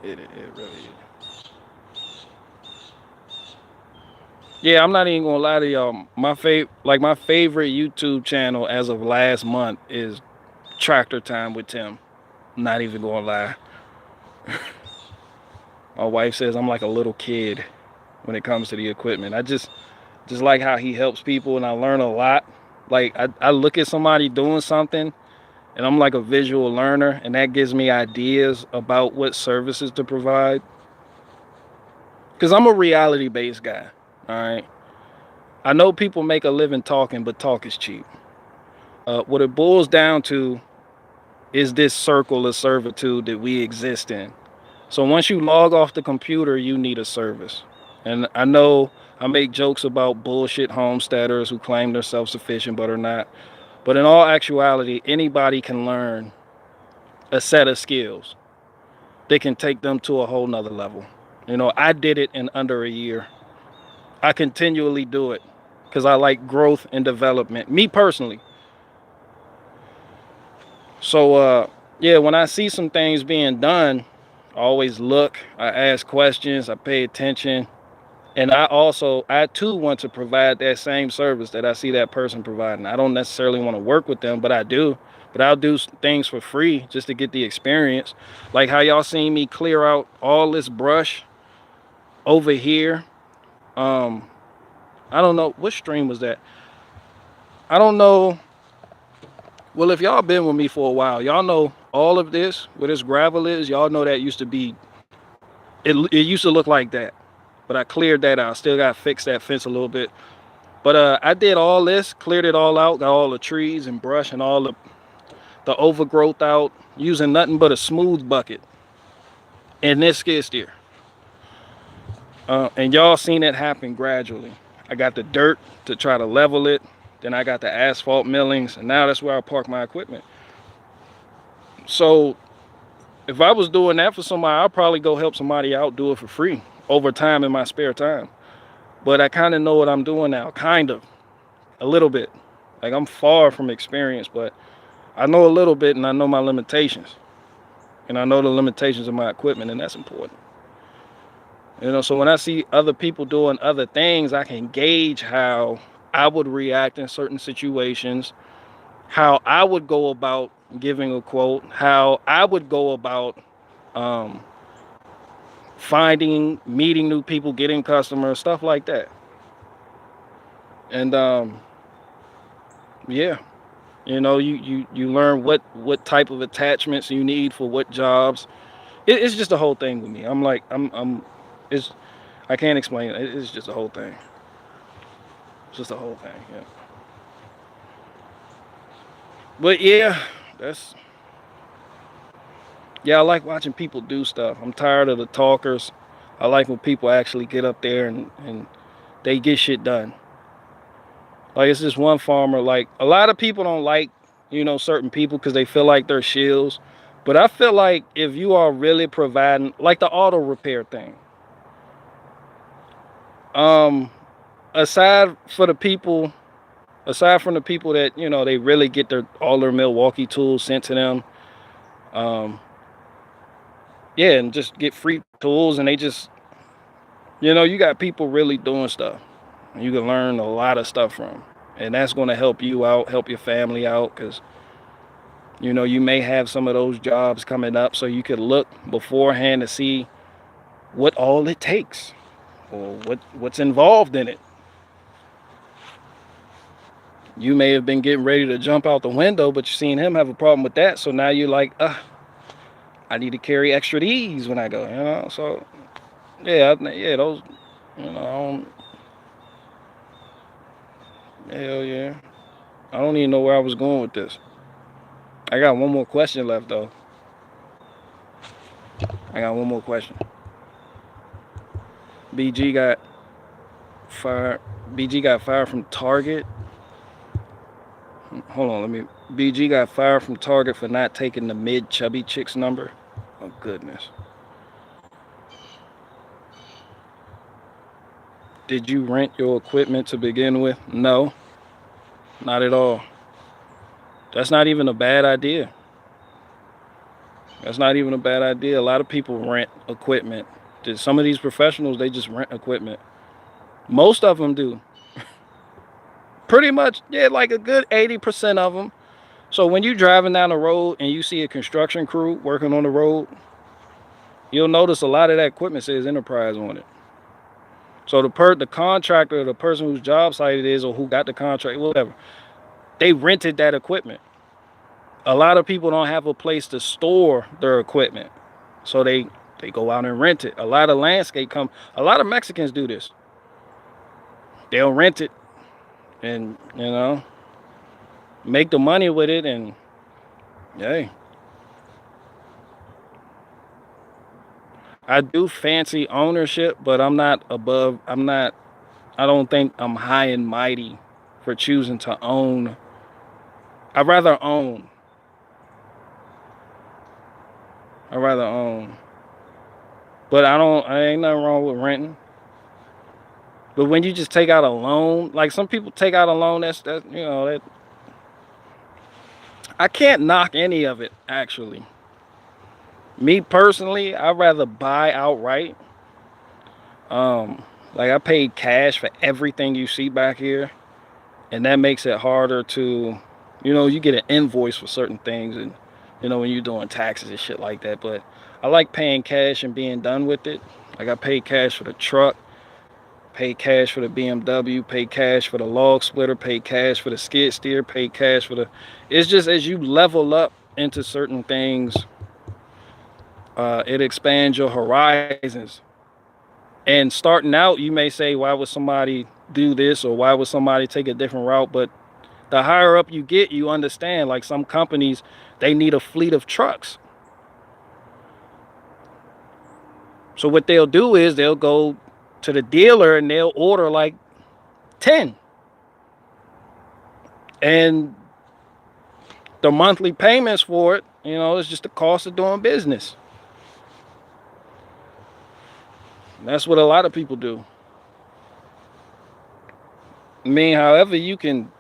It really is. Yeah, I'm not even gonna lie to y'all. My favorite YouTube channel as of last month is Tractor Time with Tim. I'm not even gonna lie. My wife says I'm like a little kid when it comes to the equipment. I just like how he helps people, and I learn a lot. Like I look at somebody doing something, and I'm like a visual learner, and that gives me ideas about what services to provide. Because I'm a reality based guy. All right. I know people make a living talking, but talk is cheap. What it boils down to is this circle of servitude that we exist in. So once you log off the computer, you need a service. And I know I make jokes about bullshit homesteaders who claim they're self sufficient but are not. But in all actuality, anybody can learn a set of skills that can take them to a whole nother level. You know, I did it in under a year. I continually do it because I like growth and development, me personally. So, yeah, when I see some things being done, I always look, I ask questions, I pay attention. And I too want to provide that same service that I see that person providing. I don't necessarily want to work with them, but I do. But I'll do things for free just to get the experience. Like how y'all seen me clear out all this brush over here. Um, I don't know what stream was that. I don't know. Well, if y'all been with me for a while, y'all know all of this, where this gravel is. Y'all know that used to be. It used to look like that, but I cleared that out. Still got to fix that fence a little bit. But I did all this, cleared it all out, got all the trees and brush and all the overgrowth out, using nothing but a smooth bucket and this skid steer. And y'all seen it happen gradually. I got the dirt to try to level it. Then I got the asphalt millings, and now that's where I park my equipment. So if I was doing that for somebody, I'd probably go help somebody out, do it for free over time in my spare time. But I kind of know what I'm doing now, kind of, a little bit. Like I'm far from experienced, but I know a little bit, and I know my limitations. And I know the limitations of my equipment, and that's important. You know, so when I see other people doing other things, I can gauge how I would react in certain situations, how I would go about giving a quote, how I would go about um, finding, meeting new people, getting customers, stuff like that. And yeah, you know, you learn what type of attachments you need for what jobs. It's just a whole thing with me. I'm like it's I can't explain it. It's just a whole thing. It's just a whole thing. Yeah. But yeah, that's yeah. I like watching people do stuff. I'm tired of the talkers. I like when people actually get up there and they get shit done. Like it's just one farmer. Like a lot of people don't like, you know, certain people because they feel like they're shills. But I feel like if you are really providing, like the auto repair thing, um, aside for the people, aside from the people that you know they really get all their Milwaukee tools sent to them, um, yeah, and just get free tools, and they just, you know, you got people really doing stuff, and you can learn a lot of stuff from, and that's going to help you out, help your family out, because you know you may have some of those jobs coming up, so you could look beforehand to see what all it takes or what's involved in it. You may have been getting ready to jump out the window, but you've seen him have a problem with that, so now you're like, I need to carry extra these when I go, you know. So yeah, yeah, those, you know, hell yeah. I don't even know where I was going with this. I got one more question left though. I got one more question. BG got fired. BG got fired from Target. Hold on, let me. BG got fired from Target for not taking the mid chubby chicks number. Oh goodness. Did you rent your equipment to begin with? No, not at all. That's not even a bad idea. That's not even a bad idea. A lot of people rent equipment. Some of these professionals, they just rent equipment. Most of them do. Pretty much, yeah, like a good 80% of them. So when you're driving down the road and you see a construction crew working on the road, You'll notice a lot of that equipment says enterprise on it. So the contractor, the person whose job site it is, or who got the contract, whatever, they rented that equipment. A lot of people don't have a place to store their equipment, so they go out and rent it. A lot of a lot of Mexicans do this. They'll rent it, and make the money with it, and hey, I do fancy ownership, but I'm not above. I'm not. I don't think I'm high and mighty for choosing to own. I'd rather own. I'd rather own. But I ain't nothing wrong with renting. But when you just take out a loan, like some people take out a loan, that I can't knock any of it actually. Me personally, I'd rather buy outright. Like I paid cash for everything you see back here, and that makes it harder to, you get an invoice for certain things, and when you're doing taxes and shit like that. But I like paying cash and being done with it. Like I paid cash for the truck, paid cash for the BMW, paid cash for the log splitter, paid cash for the skid steer, paid cash for the. It's just as you level up into certain things, it expands your horizons. And starting out, you may say, why would somebody do this, or why would somebody take a different route? But the higher up you get, you understand, like some companies, they need a fleet of trucks. So what they'll do is they'll go to the dealer and they'll order like 10. And the monthly payments for it, it's just the cost of doing business. And that's what a lot of people do. I mean, however you can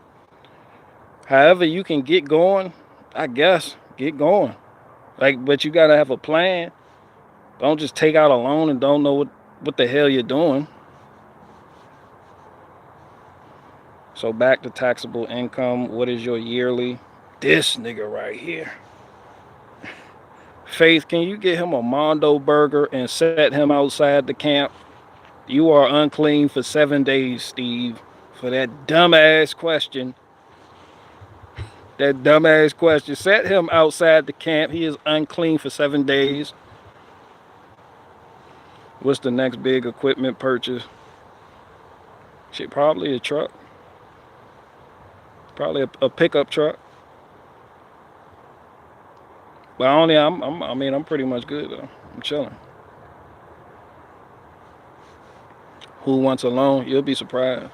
get going, I guess, get going. Like, but you gotta have a plan. Don't just take out a loan and don't know what the hell you're doing. So back to taxable income. What is your yearly? This nigga right here. Faith, can you get him a Mondo burger and set him outside the camp? You are unclean for 7 days, Steve. For that dumbass question. That dumbass question. Set him outside the camp. He is unclean for 7 days. What's the next big equipment purchase? Shit, probably a truck. Probably a pickup truck. But I'm pretty much good though. I'm chilling. Who wants a loan? You'll be surprised.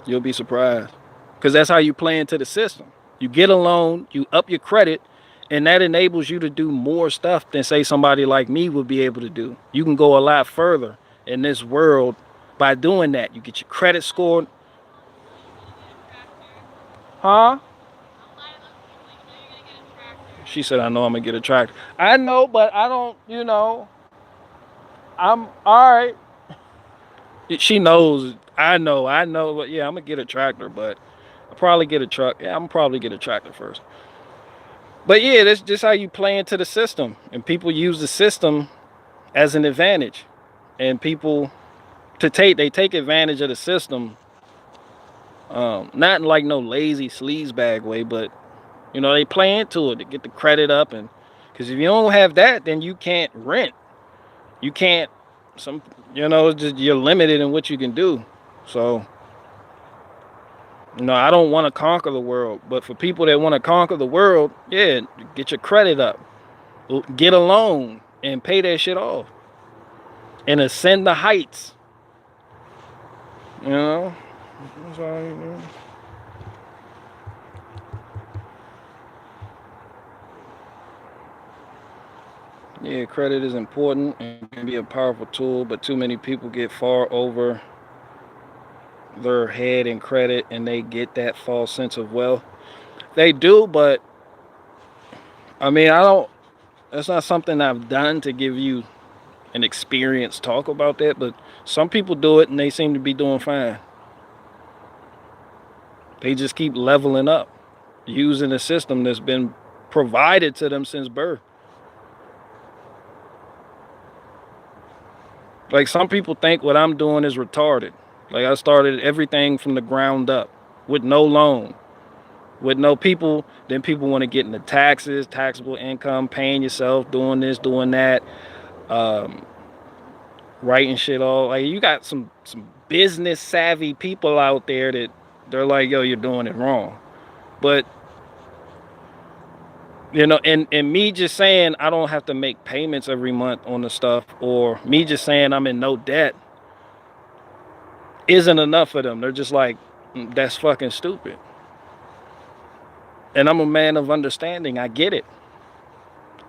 You'll be surprised. Because that's how you play into the system. You get a loan, you up your credit, and that enables you to do more stuff than, say, somebody like me would be able to do. You can go a lot further in this world by doing that. You get your credit scored. Huh? She said, I know I'm going to get a tractor. I know, but I don't, I'm all right. She knows. I know. But yeah, I'm going to get a tractor, but I'll probably get a truck. Yeah, I'm going to probably get a tractor first. But yeah, that's just how you play into the system. And people use the system as an advantage. And people, they take advantage of the system. Not in like no lazy sleazebag way, but they play into it to get the credit up. And because if you don't have that, then you can't rent. You can't, it's just you're limited in what you can do. So, I don't want to conquer the world. But for people that want to conquer the world, yeah, get your credit up. Get a loan and pay that shit off. And ascend the heights. That's all you do. Yeah, credit is important and can be a powerful tool, but too many people get far over their head in credit and they get that false sense of wealth. They do, but that's not something I've done to give you an experienced talk about that, but some people do it and they seem to be doing fine. They just keep leveling up using a system that's been provided to them since birth. Like some people think what I'm doing is retarded. Like I started everything from the ground up with no loan, with no people. Then people want to get into taxes, taxable income, paying yourself, doing this, doing that, um, writing shit all. Like you got some business savvy people out there that they're like, yo, you're doing it wrong. But and me just saying I don't have to make payments every month on the stuff, or me just saying I'm in no debt isn't enough for them. They're just like, that's fucking stupid. And I'm a man of understanding. I get it.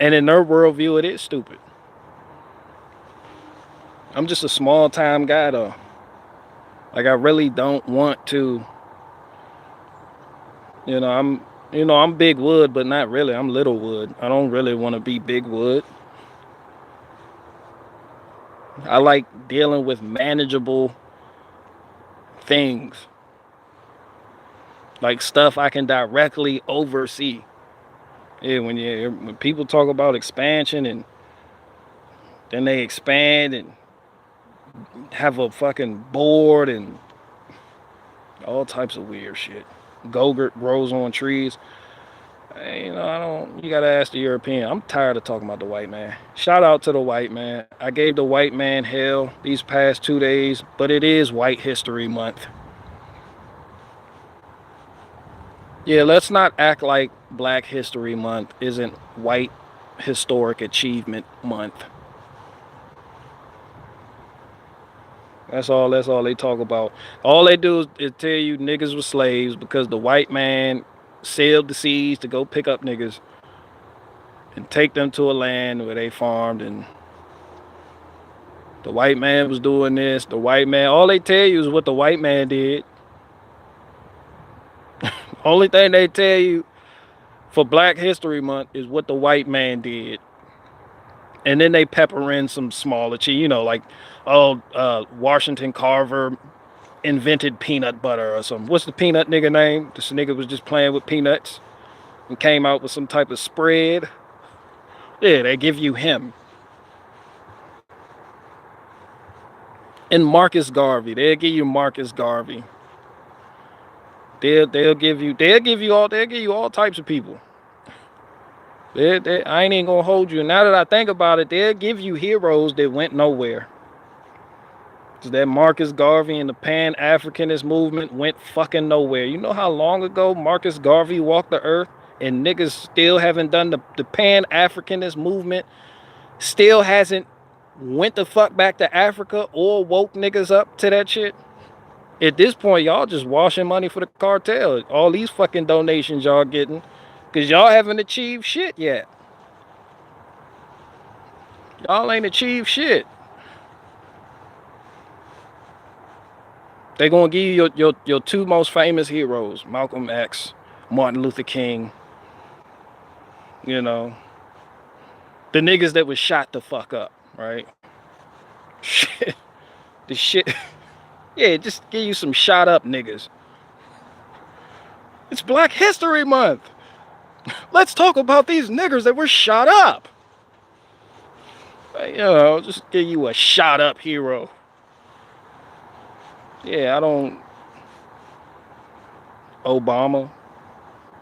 And in their worldview, it is stupid. I'm just a small time guy though. Like I really don't want to, you know, I'm big wood, but not really. I'm little wood. I don't really want to be big wood. I like dealing with manageable things. Like stuff I can directly oversee. Yeah, when people talk about expansion and then they expand and have a fucking board and all types of weird shit. Gogurt grows on trees. I don't. You gotta ask the European. I'm tired of talking about the white man. Shout out to the white man. I gave the white man hell these past 2 days, but it is White History Month. Yeah, let's not act like Black History Month isn't White Historic Achievement Month. That's all they talk about. All they do is tell you niggas were slaves because the white man sailed the seas to go pick up niggas and take them to a land where they farmed, and the white man was doing this. The white man, all they tell you is what the white man did. Only thing they tell you for Black History Month is what the white man did. And then they pepper in some smaller cheese, like, Washington Carver invented peanut butter or something. What's the peanut nigga name? This nigga was just playing with peanuts and came out with some type of spread. Yeah, they give you him. And Marcus Garvey. They'll give you Marcus Garvey. They'll give you all types of people. I ain't even gonna hold you. Now that I think about it, they'll give you heroes that went nowhere. That Marcus Garvey and the Pan-Africanist movement went fucking nowhere. You know how long ago Marcus Garvey walked the earth and niggas still haven't done the Pan-Africanist movement, still hasn't went the fuck back to Africa or woke niggas up to that shit? At this point, y'all just washing money for the cartel. All these fucking donations y'all getting, because y'all haven't achieved shit yet. Y'all ain't achieved shit. They're gonna give you your two most famous heroes, Malcolm X, Martin Luther King. The niggas that was shot the fuck up, right? Shit. The shit. Yeah, just give you some shot up niggas. It's Black History Month. Let's talk about these niggers that were shot up. Just give you a shot up hero. Yeah, I don't. Obama.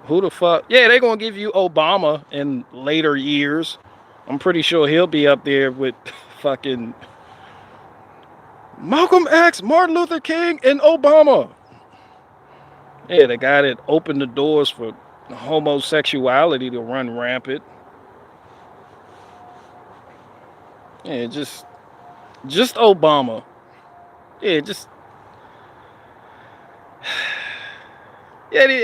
Who the fuck? Yeah, they're gonna give you Obama in later years. I'm pretty sure he'll be up there with fucking Malcolm X, Martin Luther King, and Obama. Yeah, the guy that opened the doors for homosexuality to run rampant. Yeah, just Obama. Yeah,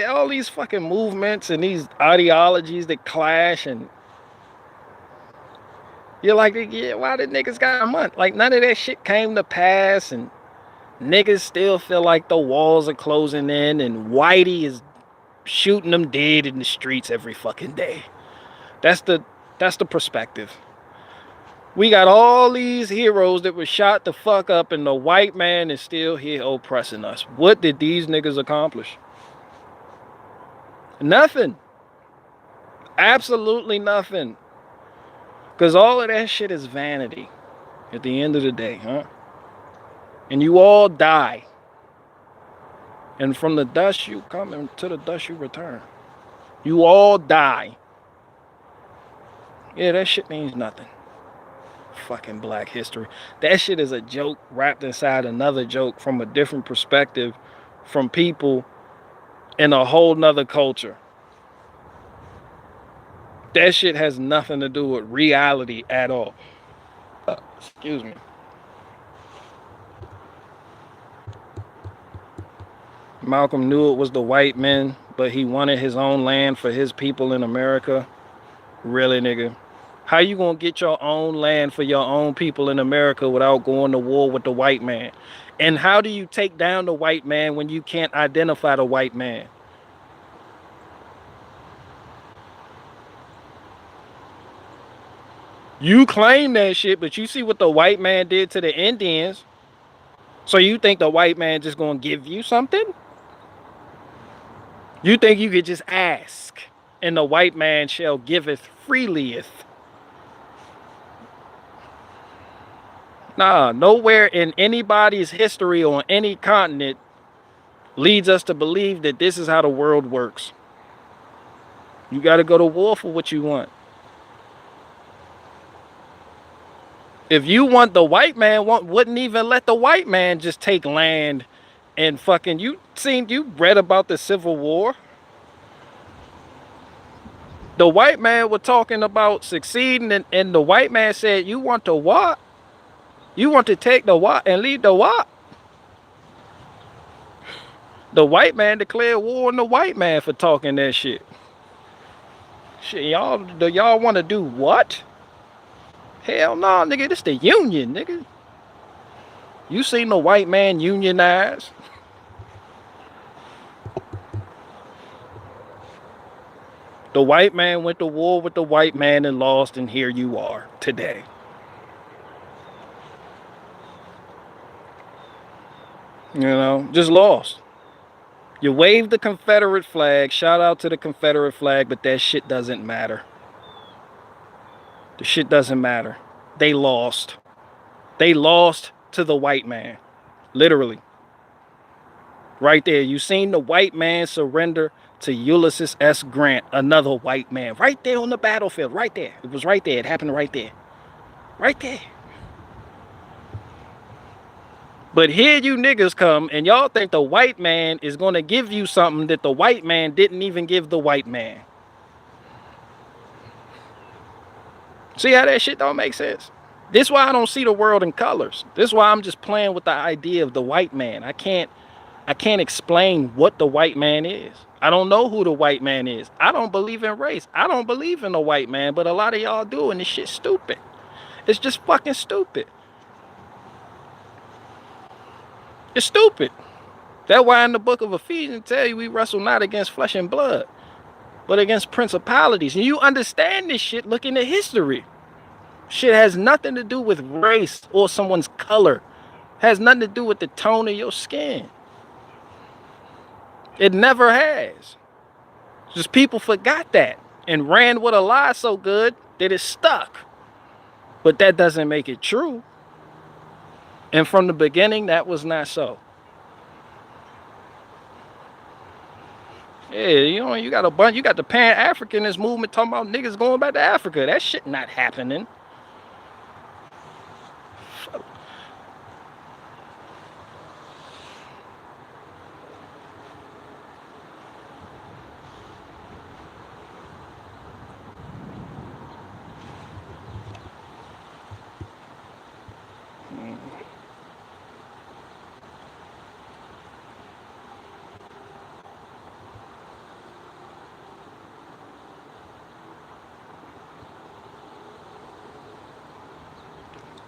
all these fucking movements and these ideologies that clash, and you're like, yeah, why did niggas got a month? Like none of that shit came to pass, and niggas still feel like the walls are closing in, and Whitey is shooting them dead in the streets every fucking day. That's the perspective. We got all these heroes that were shot the fuck up, and the white man is still here oppressing us. What did these niggas accomplish? Nothing. Absolutely nothing. Because all of that shit is vanity. at the end of the day, huh? And you all die. And from the dust you come, and to the dust you return. You all die. Yeah, that shit means nothing. Fucking Black history. That shit is a joke wrapped inside another joke from a different perspective from people in a whole nother culture. That shit has nothing to do with reality at all. Excuse me. Malcolm knew it was the white men, but he wanted his own land for his people in America. Really, nigga? How you gonna get your own land for your own people in America without going to war with the white man? And how do you take down the white man when you can't identify the white man? You claim that shit, but you see what the white man did to the Indians. So you think the white man just gonna give you something? You think you could just ask, and the white man shall giveth freelyeth? Nah, nowhere in anybody's history on any continent leads us to believe that this is how the world works. You got to go to war for what you want. If you want the white man, wouldn't even let the white man just take land and fucking, you read about the Civil War. The white man was talking about succeeding, and the white man said, you want to what? You want to take the what and leave the what? The white man declared war on the white man for talking that shit. Shit, y'all want to do what? Hell no, nigga, this the union, nigga. You seen the white man unionize? The white man went to war with the white man and lost, and here you are today. You know, just lost. You waved the Confederate flag, shout out to the Confederate flag, but that shit doesn't matter. The shit doesn't matter. They lost. They lost to the white man. Literally. Right there. You seen the white man surrender to Ulysses S. Grant, another white man. Right there on the battlefield. Right there. It was right there. It happened right there. Right there. But here you niggas come and y'all think the white man is going to give you something that the white man didn't even give the white man. See how that shit don't make sense? This is why I don't see the world in colors. This is why I'm just playing with the idea of the white man. I can't explain what the white man is. I don't know who the white man is. I don't believe in race. I don't believe in the white man, but a lot of y'all do, and this shit's stupid. It's just fucking stupid. It's stupid. That's why in the book of Ephesians tell you we wrestle not against flesh and blood, but against principalities. And you understand this shit looking at history. Shit has nothing to do with race or someone's color. Has nothing to do with the tone of your skin. It never has. Just people forgot that and ran with a lie so good that it stuck. But that doesn't make it true. And from the beginning, that was not so. Yeah, you know, you got the Pan-Africanist movement talking about niggas going back to Africa. That shit not happening.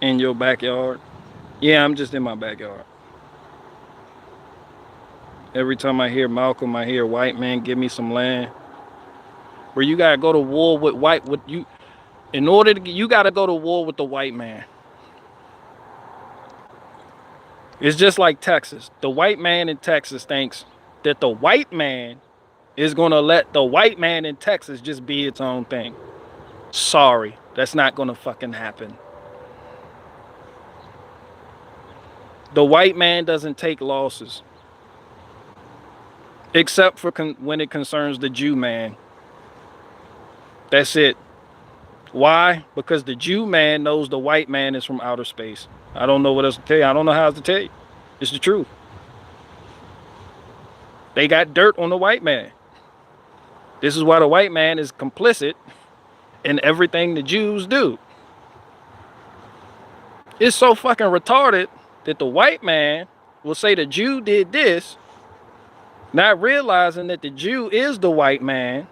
In your backyard? Yeah, I'm just in my backyard. Every time I hear Malcolm, I hear white man give me some land. Where you gotta go to war with you. In order to, you gotta go to war with the white man. It's just like Texas. The white man in Texas thinks that the white man is gonna let the white man in Texas just be its own thing. Sorry, that's not gonna fucking happen. The white man doesn't take losses, except for when it concerns the Jew man. That's it. Why? Because the Jew man knows the white man is from outer space. I don't know what else to tell you. I don't know how else to tell you. It's the truth. They got dirt on the white man. This is why the white man is complicit in everything the Jews do. It's so fucking retarded that the white man will say the Jew did this, not realizing that the Jew is the white man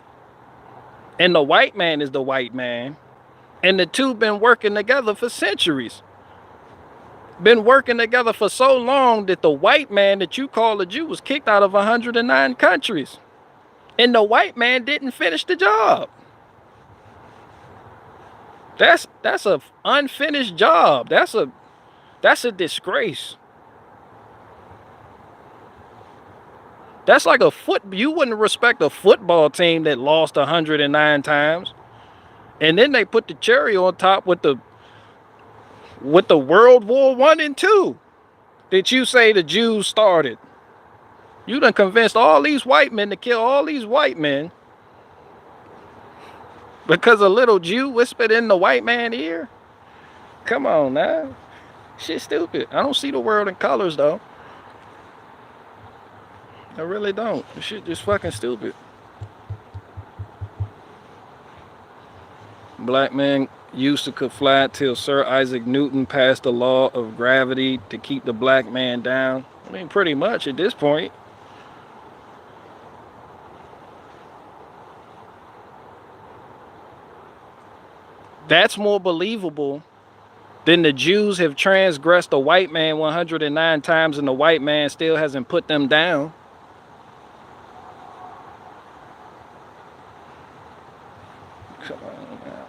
and the white man is the white man, and the two been working together for centuries. Been working together for so long that the white man that you call a Jew was kicked out of 109 countries, and the white man didn't finish the job. That's a unfinished job. That's a disgrace. That's like you wouldn't respect a football team that lost 109 times. And then they put the cherry on top with the World War I and II that you say the Jews started. You done convinced all these white men to kill all these white men because a little Jew whispered in the white man's ear? Come on now. Shit stupid. I don't see the world in colors though. I really don't. This shit just fucking stupid. Black men used to could fly till Sir Isaac Newton passed the law of gravity to keep the black man down. I mean, pretty much at this point. That's more believable than the Jews have transgressed the white man 109 times and the white man still hasn't put them down. Come on now.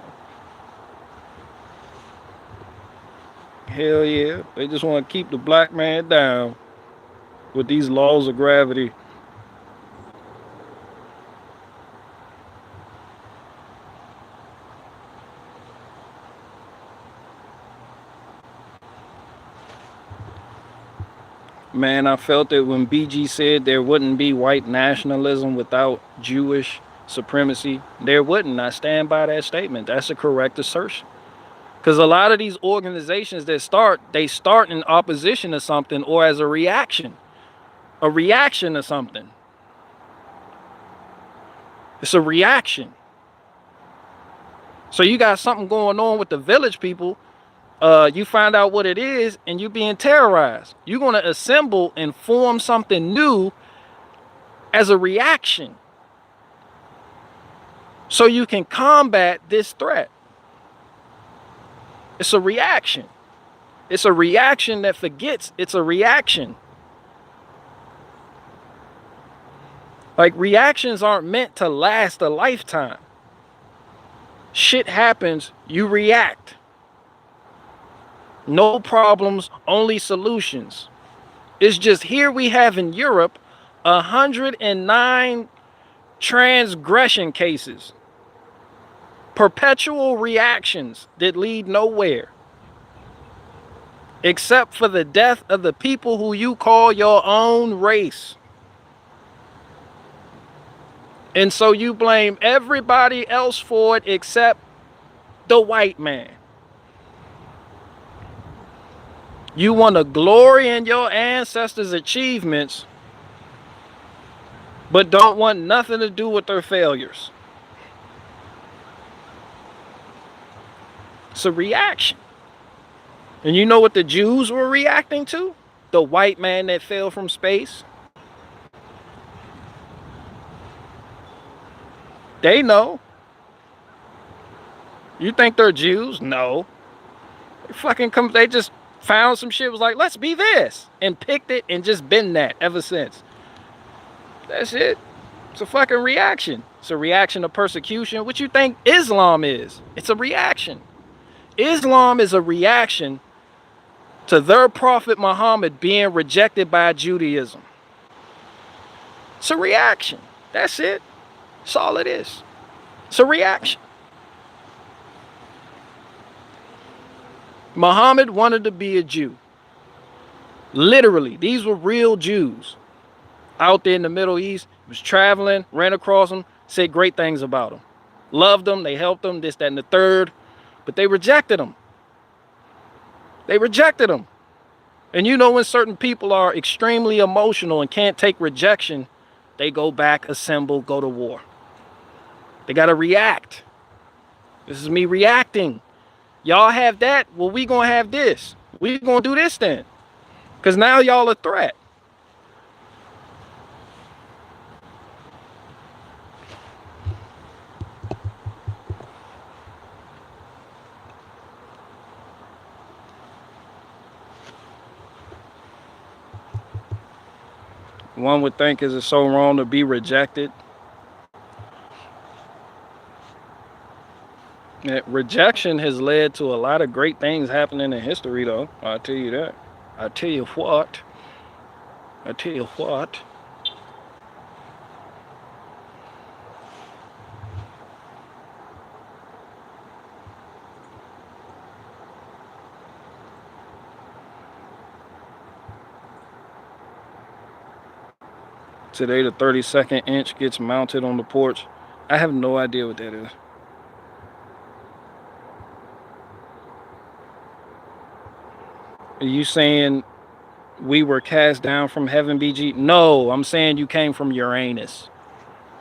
Hell yeah. They just want to keep the black man down with these laws of gravity. Man, I felt it when BG said there wouldn't be white nationalism without Jewish supremacy. There wouldn't. I stand by that statement. That's a correct assertion. Because a lot of these organizations that they start in opposition to something or as a reaction to something. It's a reaction. So you got something going on with the village people. You find out what it is and you're being terrorized. You're going to assemble and form something new as a reaction so you can combat this threat. It's a reaction. It's a reaction that forgets it's a reaction. Like, reactions aren't meant to last a lifetime. Shit happens, you react. No problems, only solutions. It's just here we have in Europe 109 transgression cases. Perpetual reactions that lead nowhere. Except for the death of the people who you call your own race. And so you blame everybody else for it except the white man. You want to glory in your ancestors' achievements, but don't want nothing to do with their failures. It's a reaction. And you know what the Jews were reacting to? The white man that fell from space. They know. You think they're Jews? No. They just found some shit, was like, let's be this, and picked it and just been that ever since. That's it. It's a fucking reaction. It's a reaction to persecution. What you think Islam is? It's a reaction. Islam is a reaction to their prophet Muhammad being rejected by Judaism. It's a reaction. That's it. That's all it is. It's a reaction. Muhammad wanted to be a Jew. Literally, these were real Jews out there in the Middle East. Was traveling, ran across them, said great things about them. Loved them, they helped them, this, that, and the third. But they rejected them. They rejected them. And you know when certain people are extremely emotional and can't take rejection, they go back, assemble, go to war. They got to react. This is me reacting. Y'all have that, well, we gonna have this. We gonna do this then. Because now y'all a threat. One would think, is it so wrong to be rejected? Rejection has led to a lot of great things happening in history, though. I'll tell you that. I tell you what. I tell you what. Today, the 32nd inch gets mounted on the porch. I have no idea what that is. Are you saying we were cast down from heaven, BG? No, I'm saying you came from Uranus.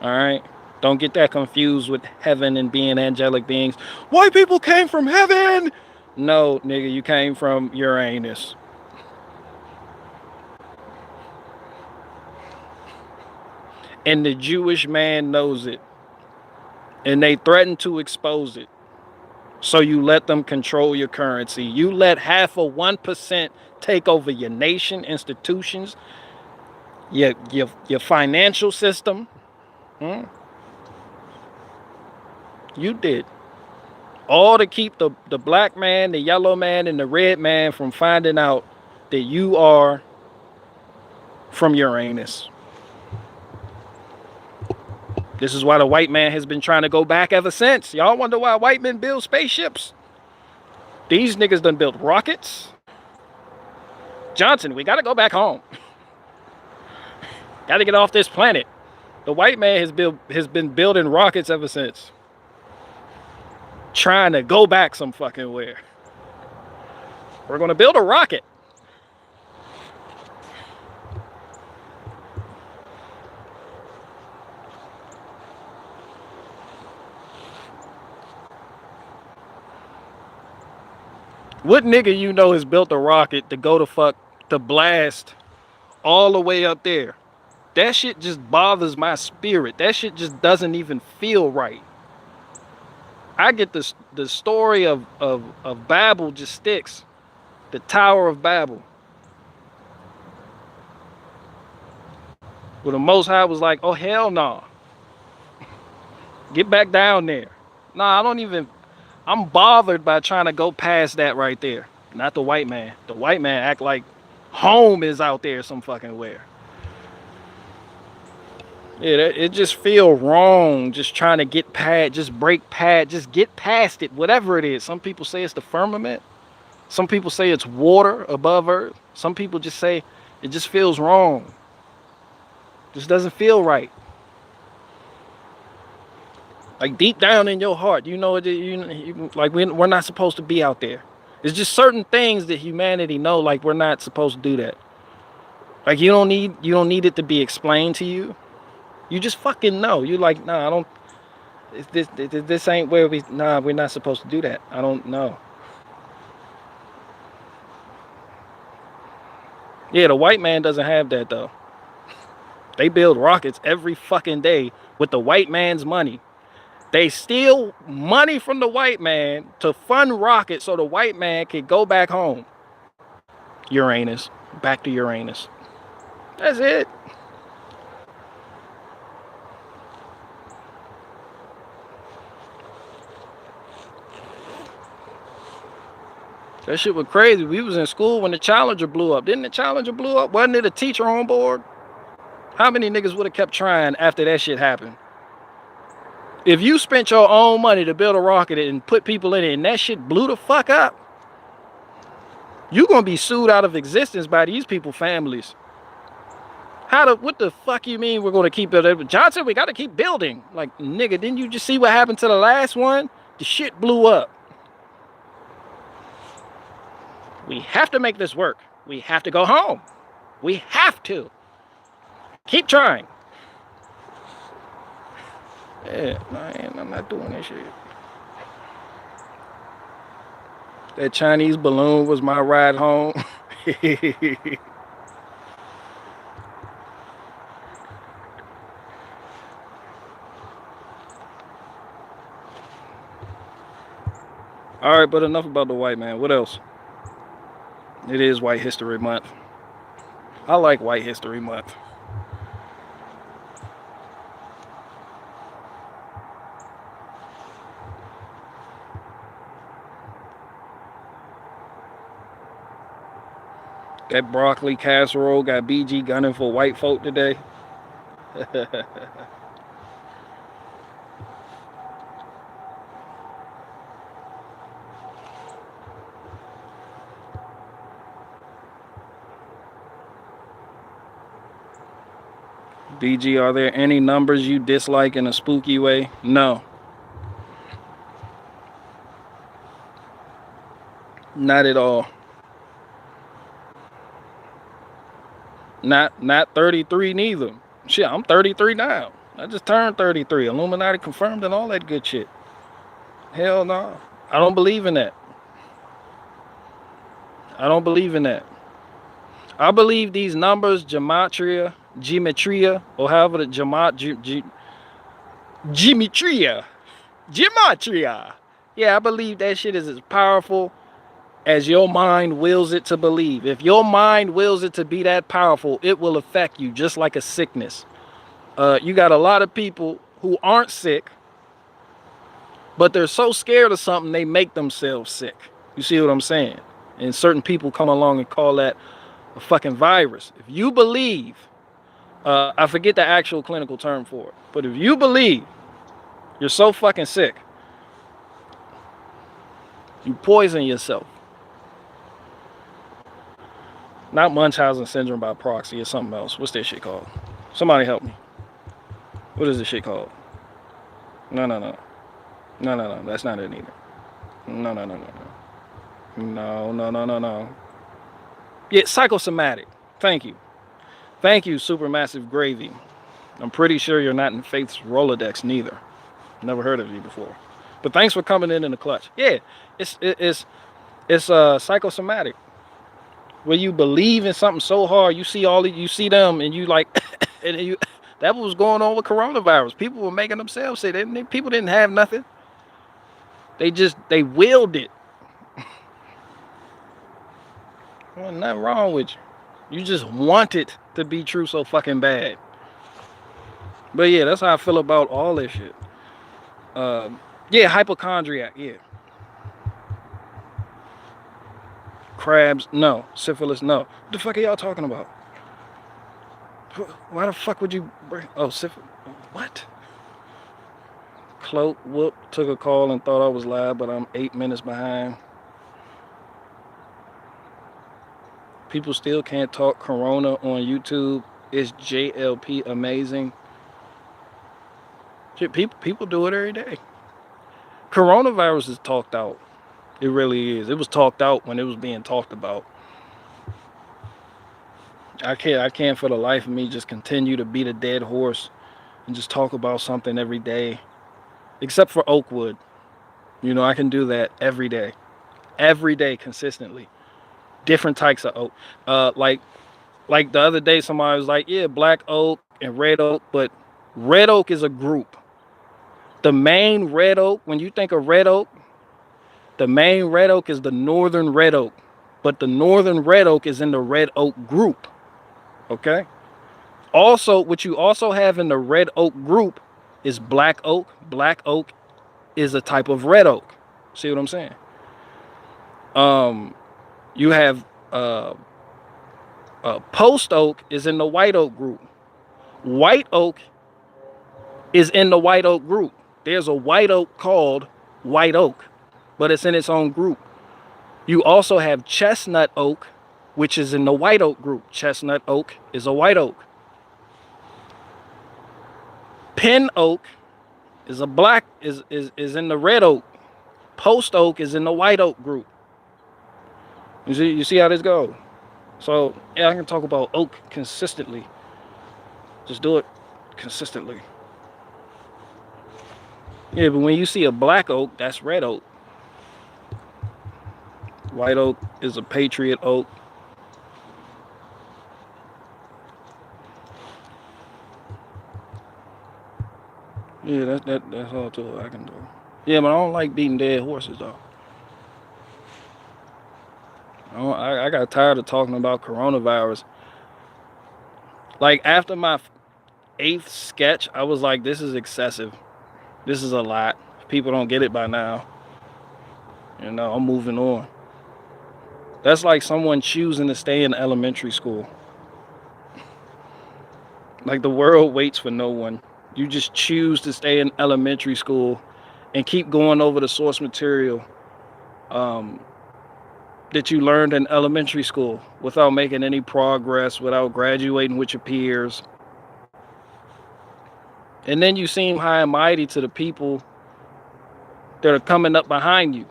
All right? Don't get that confused with heaven and being angelic beings. White people came from heaven. No, nigga, you came from Uranus. And the Jewish man knows it. And they threaten to expose it. So you let them control your currency. You let half of 1% take over your nation, institutions, your financial system. You did. All to keep the black man, the yellow man, and the red man from finding out that you are from Uranus. This is why the white man has been trying to go back ever since. Y'all wonder why white men build spaceships? These niggas done built rockets. Johnson, we gotta go back home. Gotta get off this planet. The white man has been building rockets ever since. Trying to go back some fucking where. We're gonna build a rocket. What nigga you know has built a rocket to go to blast all the way up there? That shit just bothers my spirit. That shit just doesn't even feel right. I get the story of Babel just sticks. The Tower of Babel. Well, the Most High was like, oh, hell no. Get back down there. Nah, I'm bothered by trying to go past that right there. Not the white man. The white man act like home is out there some fucking where. Yeah, it just feel wrong just trying to get past, just break past, just get past it, whatever it is. Some people say it's the firmament. Some people say it's water above earth. Some people just say it just feels wrong. Just doesn't feel right. Like deep down in your heart, you know, like we're not supposed to be out there. It's just certain things that humanity know, like we're not supposed to do that. Like you don't need it to be explained to you. You just fucking know. You like, nah, I don't. This ain't where we. Nah, we're not supposed to do that. I don't know. Yeah, the white man doesn't have that though. They build rockets every fucking day with the white man's money. They steal money from the white man to fund rockets so the white man can go back home. Uranus. Back to Uranus. That's it. That shit was crazy. We was in school when the Challenger blew up. Didn't the Challenger blew up? Wasn't it a teacher on board? How many niggas would have kept trying after that shit happened? If you spent your own money to build a rocket and put people in it and that shit blew the fuck up, You're gonna be sued out of existence by these people families. What the fuck you mean we're gonna keep building? Johnson, we gotta keep building. Like, nigga, didn't you just see what happened to the last one? The shit blew up. We have to make this work. We have to go home. We have to. Keep trying. Yeah, man, I'm not doing that shit. That Chinese balloon was my ride home. All right, but enough about the white man. What else? It is White History Month. I like White History Month. That broccoli casserole got BG gunning for white folk today. BG, are there any numbers you dislike in a spooky way? No. Not at all. Not 33 neither. Shit, I'm 33 now. I just turned 33. Illuminati confirmed and all that good shit. Hell no. I don't believe in that. I don't believe in that. I believe these numbers, gematria, or however the gematria. Yeah, I believe that shit is as powerful as your mind wills it to believe. If your mind wills it to be that powerful, it will affect you just like a sickness. You got a lot of people who aren't sick, but they're so scared of something they make themselves sick. You see what I'm saying? And certain people come along and call that a fucking virus. If you believe, I forget the actual clinical term for it, but if you believe you're so fucking sick, you poison yourself. Not Munchausen syndrome by proxy, or something else. What's that shit called? Somebody help me. What is this shit called? No. That's not it either. No. No. Yeah, psychosomatic. Thank you, Supermassive Gravy. I'm pretty sure you're not in Faith's Rolodex neither. Never heard of you before. But thanks for coming in the clutch. Yeah, it's psychosomatic. Where you believe in something so hard, you see them, and you like, and you. That was going on with coronavirus. People were making themselves sick. People didn't have nothing. They willed it. Well, nothing wrong with you. You just want it to be true so fucking bad. But yeah, that's how I feel about all this shit. Yeah, hypochondriac, yeah. Crabs, no. Syphilis, no. What the fuck are y'all talking about? Why the fuck would you bring... Oh, syphilis... What? Cloak Whoop took a call and thought I was live, but I'm 8 minutes behind. People still can't talk corona on YouTube. Is JLP amazing? Shit, people do it every day. Coronavirus is talked out. It really is. It was talked out when it was being talked about. I can't for the life of me just continue to beat a dead horse and just talk about something every day. Except for Oakwood. You know, I can do that every day. Every day consistently. Different types of oak. Like the other day somebody was like, yeah, black oak and red oak, but red oak is a group. The main red oak, when you think of red oak, the main red oak is the northern red oak, but the northern red oak is in the red oak group. Okay? Also, what you also have in the red oak group is black oak. Black oak is a type of red oak. See what I'm saying? You have post oak is in the white oak group. White oak is in the white oak group. There's a white oak called white oak, but it's in its own group. You also have chestnut oak, which is in the white oak group. Chestnut oak is a white oak. Pin oak is a black is in the red oak. Post oak is in the white oak group. You see how this goes? So yeah, I can talk about oak consistently. Just do it consistently. Yeah, but when you see a black oak, that's red oak. White oak is a patriot oak. Yeah, that's all too I can do. Yeah, but I don't like beating dead horses though. I got tired of talking about coronavirus. Like after my 8th sketch, I was like, this is excessive. This is a lot. People don't get it by now. You know, I'm moving on. That's like someone choosing to stay in elementary school. Like the world waits for no one. You just choose to stay in elementary school and keep going over the source material that you learned in elementary school without making any progress, without graduating with your peers. And then you seem high and mighty to the people that are coming up behind you.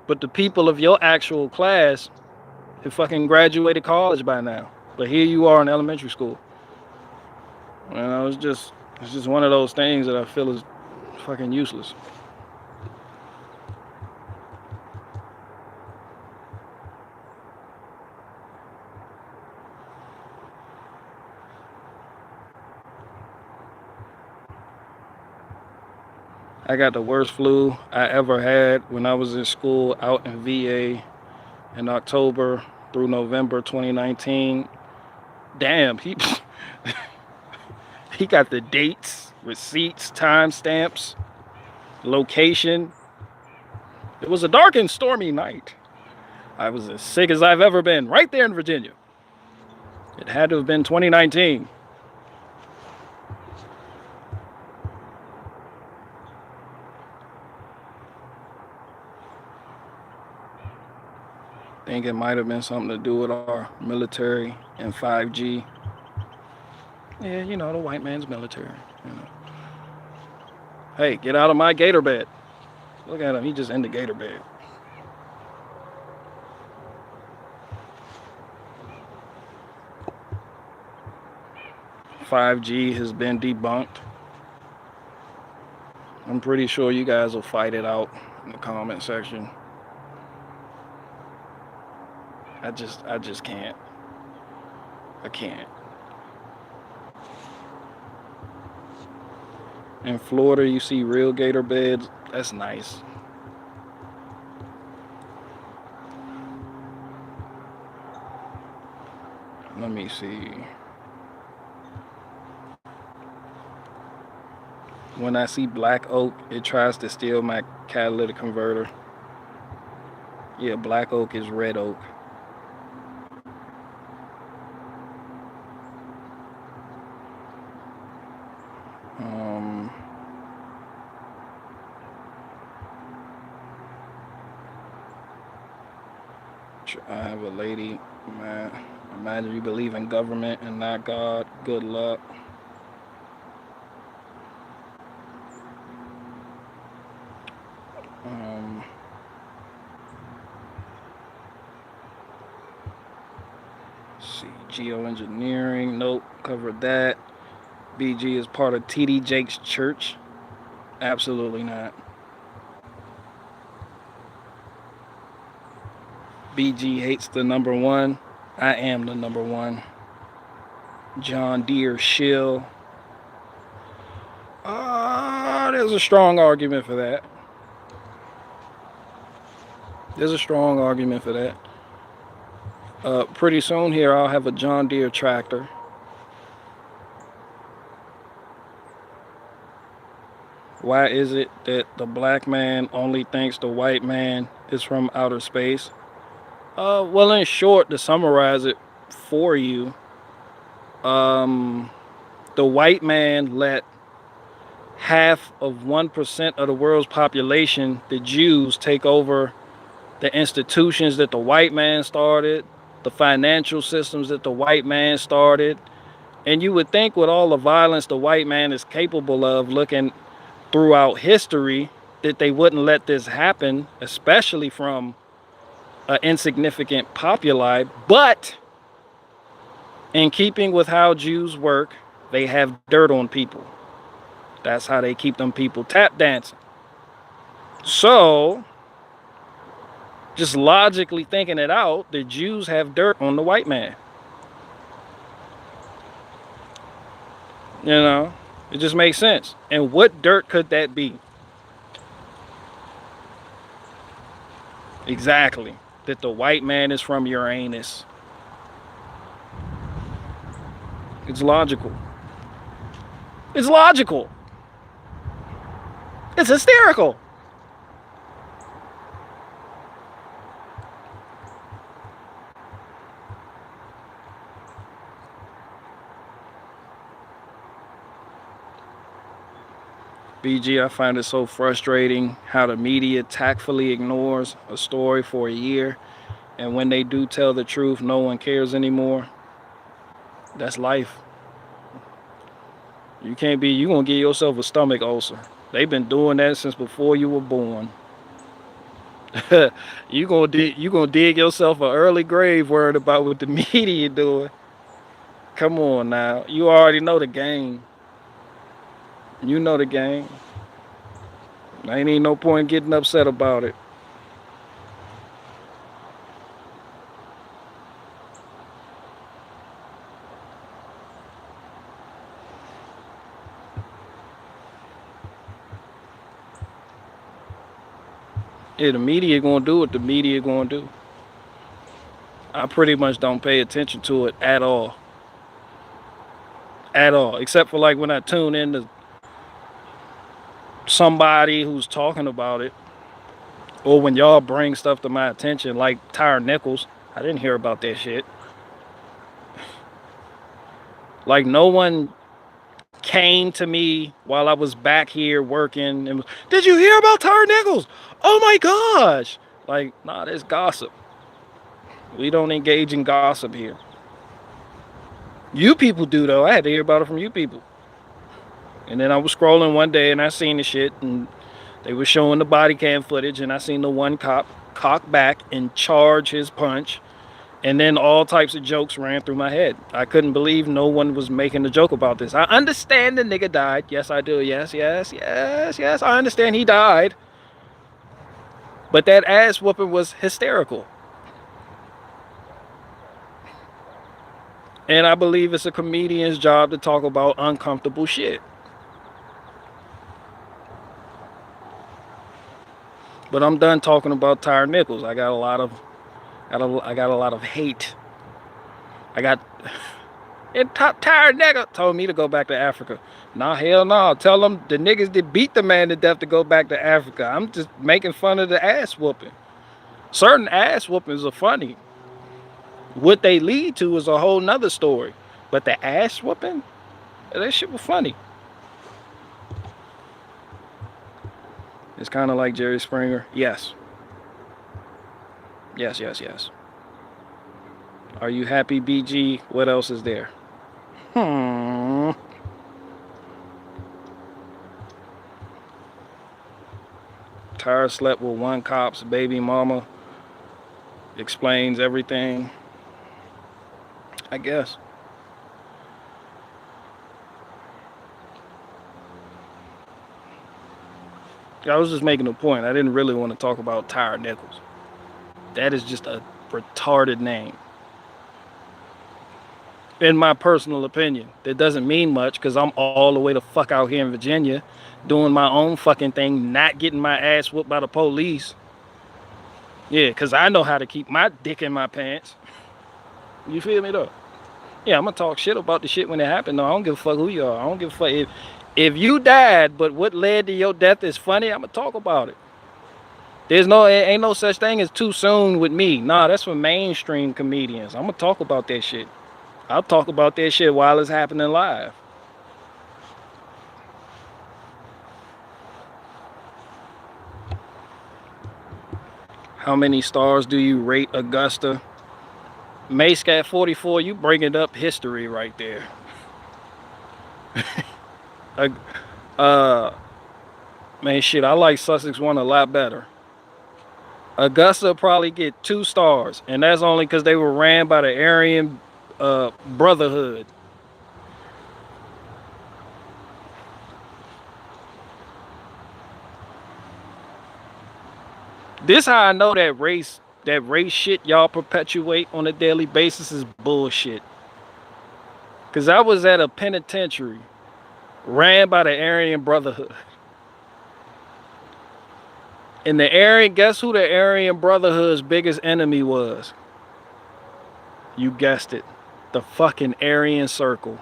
But the people of your actual class have fucking graduated college by now. But here you are in elementary school. You know, it's just one of those things that I feel is fucking useless. I got the worst flu I ever had when I was in school out in VA in October through November 2019. Damn, he he got the dates, receipts, timestamps, location. It was a dark and stormy night. I was as sick as I've ever been, right there in Virginia. It had to have been 2019. I think it might have been something to do with our military and 5G. Yeah, you know, the white man's military. You know. Hey, get out of my gator bed. Look at him, he just in the gator bed. "5G has been debunked." I'm pretty sure you guys will fight it out in the comment section. I just can't. I can't. In Florida, you see real gator beds. That's nice. Let me see. When I see black oak, it tries to steal my catalytic converter. Yeah, black oak is red oak. I have a lady, man. Imagine you believe in government and not God. Good luck. Let's see, geoengineering. Nope, covered that. BG is part of TD Jakes Church. Absolutely not. BG hates the number one. I am the number one. John Deere shill. There's a strong argument for that. There's a strong argument for that. Pretty soon here, I'll have a John Deere tractor. Why is it that the black man only thinks the white man is from outer space? Well, in short, to summarize it for you, the white man let half of 1% of the world's population, the Jews, take over the institutions that the white man started, the financial systems that the white man started. And you would think with all the violence the white man is capable of looking throughout history that they wouldn't let this happen, especially from an insignificant populi. But in keeping with how Jews work, they have dirt on people. That's how they keep them people tap dancing. So, just logically thinking it out, the Jews have dirt on the white man. You know, it just makes sense. And what dirt could that be? Exactly. That the white man is from Uranus. It's logical. It's logical. It's hysterical. BG, I find it so frustrating how the media tactfully ignores a story for a year, and when they do tell the truth, no one cares anymore. That's life. You can't be, you gonna give yourself a stomach ulcer. They've been doing that since before you were born. you gonna dig yourself an early grave worried about what the media doing. Come on now. You already know the game. You know the game. Ain't even no point getting upset about it. Yeah, the media gonna do what the media gonna do. I pretty much don't pay attention to it at all. At all. Except for like when I tune into somebody who's talking about it. Or when y'all bring stuff to my attention, like Tyre Nichols. I didn't hear about that shit. Like no one came to me while I was back here working and was, did you hear about Tyre Nichols? Oh my gosh. Like, nah, that's gossip. We don't engage in gossip here. You people do though. I had to hear about it from you people. And then I was scrolling one day and I seen the shit and they were showing the body cam footage and I seen the one cop cock back and charge his punch. And then all types of jokes ran through my head. I couldn't believe no one was making a joke about this. I understand the nigga died. Yes, I do. Yes. I understand he died. But that ass whooping was hysterical. And I believe it's a comedian's job to talk about uncomfortable shit. But I'm done talking about Tyre Nichols. I got a lot of hate. I got and Tyre nigga told me to go back to Africa. Nah, hell no. Tell them the niggas that beat the man to death to go back to Africa. I'm just making fun of the ass whooping. Certain ass whoopings are funny. What they lead to is a whole nother story. But the ass whooping, that shit was funny. It's kind of like Jerry Springer. Yes. Yes. Are you happy, BG? What else is there? Tyre slept with one cop's baby mama. Explains everything. I guess. I was just making a point. I didn't really want to talk about Tyre Nichols. That is just a retarded name. In my personal opinion. That doesn't mean much because I'm all the way the fuck out here in Virginia doing my own fucking thing, not getting my ass whooped by the police. Yeah, because I know how to keep my dick in my pants. You feel me though? Yeah, I'm going to talk shit about the shit when it happened though. I don't give a fuck who you are. I don't give a fuck if you died, but what led to your death is funny, I'm going to talk about it. Ain't no such thing as too soon with me. Nah, that's for mainstream comedians. I'm going to talk about that shit. I'll talk about that shit while it's happening live. How many stars do you rate Augusta? Mace at 44, you bringing up history right there. uh, uh, man, shit, I like Sussex 1 a lot better. Augusta probably get 2 stars, and that's only because they were ran by the Aryan Brotherhood. This how I know that race shit y'all perpetuate on a daily basis is bullshit. Cause I was at a penitentiary ran by the Aryan Brotherhood. And guess who the Aryan Brotherhood's biggest enemy was? You guessed it. The fucking Aryan Circle.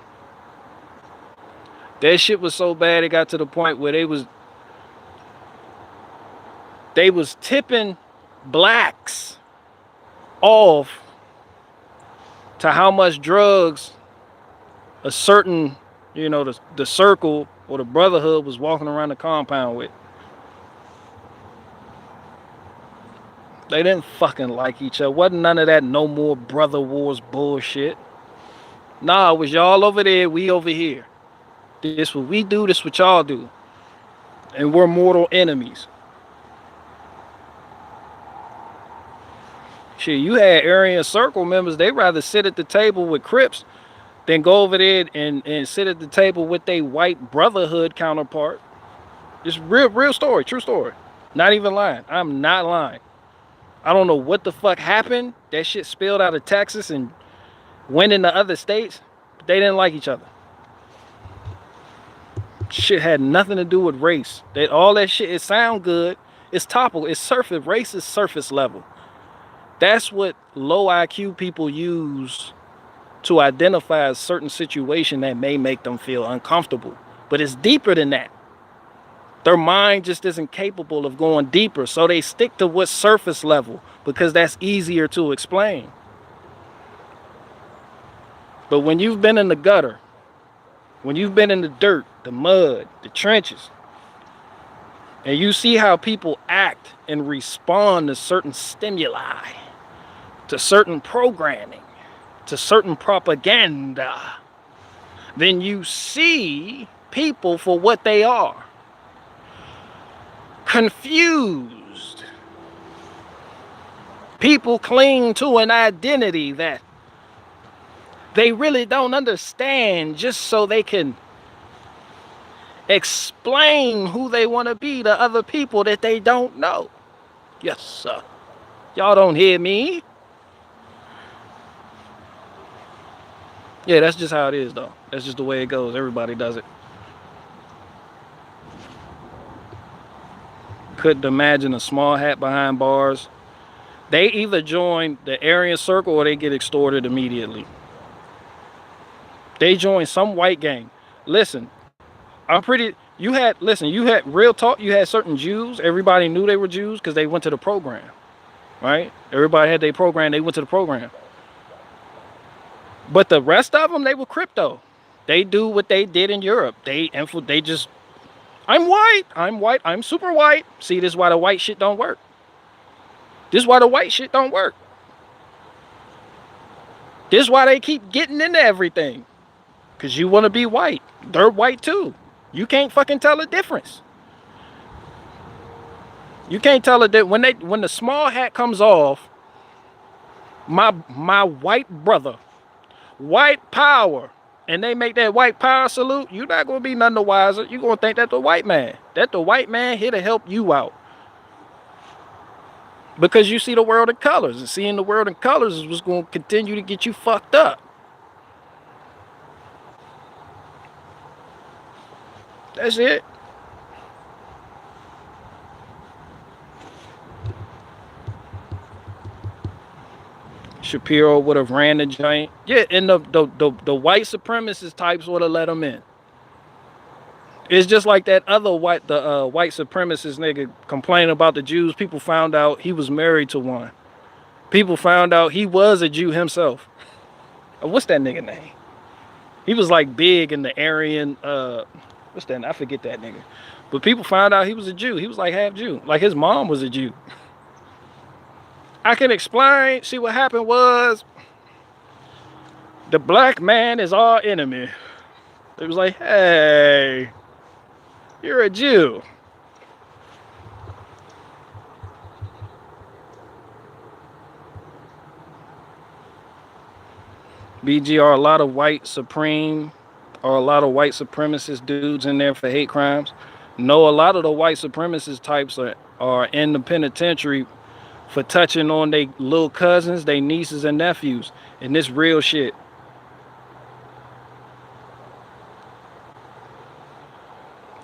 That shit was so bad it got to the point where they was tipping blacks off to how much drugs a certain, the circle or the brotherhood was walking around the compound with. They didn't fucking like each other. Wasn't none of that no more brother wars bullshit. Nah, it was y'all over there, we over here. This what we do, this what y'all do. And we're mortal enemies. Shit, you had Aryan Circle members, they rather sit at the table with Crips than go over there and sit at the table with their white brotherhood counterpart. Just real story, true story. Not even lying. I'm not lying. I don't know what the fuck happened. That shit spilled out of Texas and went into other states. But they didn't like each other. Shit had nothing to do with race. All that shit, it sound good. It's topical. It's surface. Race is surface level. That's what low IQ people use to identify a certain situation that may make them feel uncomfortable. But it's deeper than that. Their mind just isn't capable of going deeper, so they stick to what's surface level because that's easier to explain. But when you've been in the gutter, when you've been in the dirt, the mud, the trenches, and you see how people act and respond to certain stimuli, to certain programming, to certain propaganda, then you see people for what they are. Confused. People cling to an identity that they really don't understand just so they can explain who they want to be to other people that they don't know. Yes, sir. Y'all don't hear me? Yeah, that's just how it is, though. That's just the way it goes. Everybody does it. Couldn't imagine a small hat behind bars. They either join the Aryan Circle or they get extorted immediately. They join some white gang. Listen, you had real talk, you had certain Jews. Everybody knew they were Jews because they went to the program, right? Everybody had their program, they went to the program. But the rest of them, they were crypto. They do what they did in Europe. They just, I'm white, I'm super white. See, this is why the white shit don't work. This is why the white shit don't work. This is why they keep getting into everything. Because you want to be white. They're white too. You can't fucking tell the difference. You can't tell it that when the small hat comes off, my white brother, white power, and they make that white power salute, you're not going to be none the wiser. You're going to think that's the white man. That the white man here to help you out. Because you see the world in colors. And seeing the world in colors is what's going to continue to get you fucked up. That's it. Shapiro would have ran the joint. Yeah, and the white supremacist types would have let him in. It's just like that other white supremacist nigga complaining about the Jews. People found out he was married to one. People found out he was a Jew himself. What's that nigga name? He was like big in the Aryan, what's that? I forget that nigga. But people found out he was a Jew. He was like half Jew. Like his mom was a Jew. I can explain. See, what happened was the black man is our enemy. It was like, hey, you're a Jew. BG are a lot of white supreme or a lot of white supremacist dudes in there for hate crimes. No, a lot of the white supremacist types are in the penitentiary for touching on their little cousins, their nieces and nephews. And this real shit.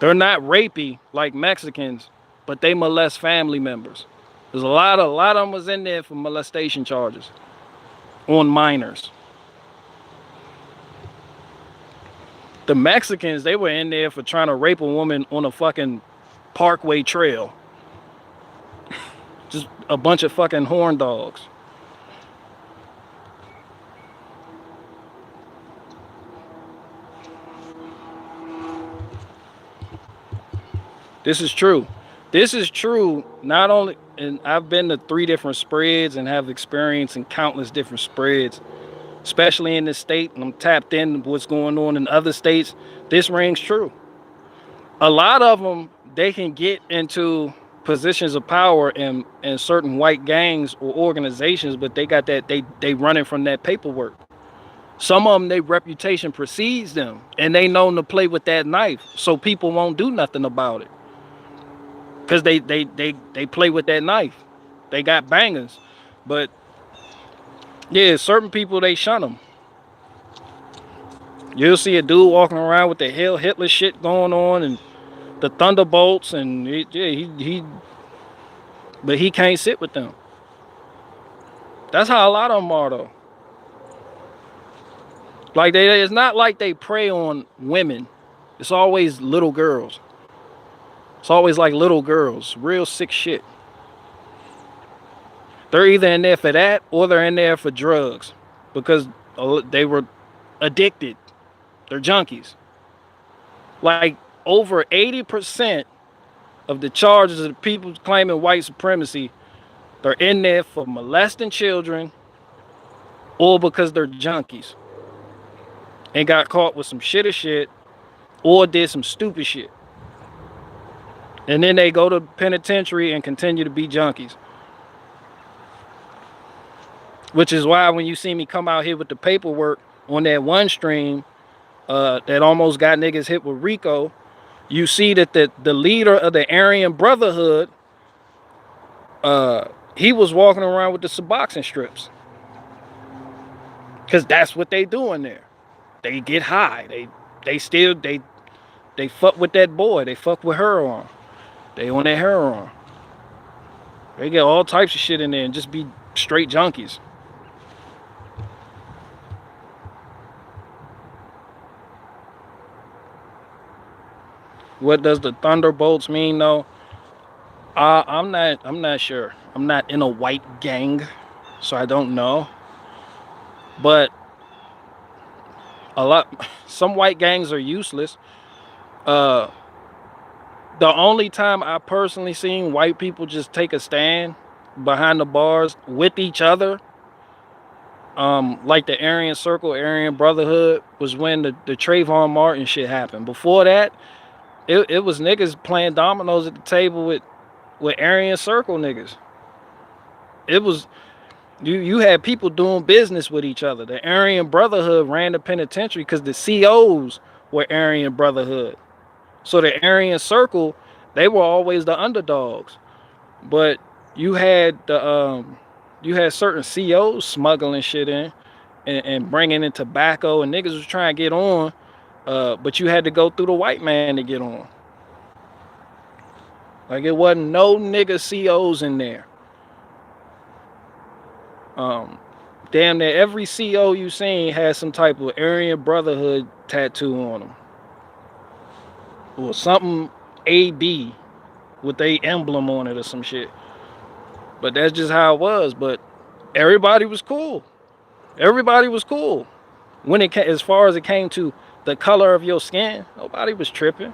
They're not rapey like Mexicans, but they molest family members. There's a lot of them was in there for molestation charges on minors. The Mexicans, they were in there for trying to rape a woman on a fucking parkway trail. Just a bunch of fucking horn dogs. This is true. This is true not only, and I've been to 3 different spreads and have experience in countless different spreads, especially in this state, and I'm tapped in what's going on in other states. This rings true. A lot of them, they can get into positions of power in certain white gangs or organizations, but they got that, they running from that paperwork. Some of them, their reputation precedes them, and they known to play with that knife, so people won't do nothing about it. Because they play with that knife. They got bangers. But, yeah, certain people, they shun them. You'll see a dude walking around with the Hail Hitler shit going on and the Thunderbolts, and but he can't sit with them. That's how a lot of them are, though. Like, it's not like they prey on women. It's always little girls. It's always like little girls. Real sick shit. They're either in there for that or they're in there for drugs because they were addicted. They're junkies. Like, over 80% of the charges of the people claiming white supremacy, they're in there for molesting children or because they're junkies and got caught with some shit or did some stupid shit. And then they go to penitentiary and continue to be junkies. Which is why when you see me come out here with the paperwork on that one stream that almost got niggas hit with RICO, you see that the leader of the Aryan Brotherhood, he was walking around with the Suboxone strips. Because that's what they do in there. They get high. They fuck with that boy. They fuck with heroin. They on that heroin. They get all types of shit in there and just be straight junkies. What does the Thunderbolts mean though? I'm not sure. I'm not in a white gang, so I don't know. But some white gangs are useless. The only time I personally seen white people just take a stand behind the bars with each other, like the Aryan Circle, Aryan Brotherhood, was when the Trayvon Martin shit happened. Before that, it was niggas playing dominoes at the table with Aryan Circle niggas. It was, you had people doing business with each other. The Aryan Brotherhood ran the penitentiary because the COs were Aryan Brotherhood. So the Aryan Circle, they were always the underdogs. But you had certain COs smuggling shit in and bringing in tobacco, and niggas was trying to get on, but you had to go through the white man to get on. Like, it wasn't no nigga COs in there. Damn near every CO you seen has some type of Aryan Brotherhood tattoo on them. Or something AB with a emblem on it or some shit. But that's just how it was. But everybody was cool. Everybody was cool. As far as it came to the color of your skin, nobody was tripping.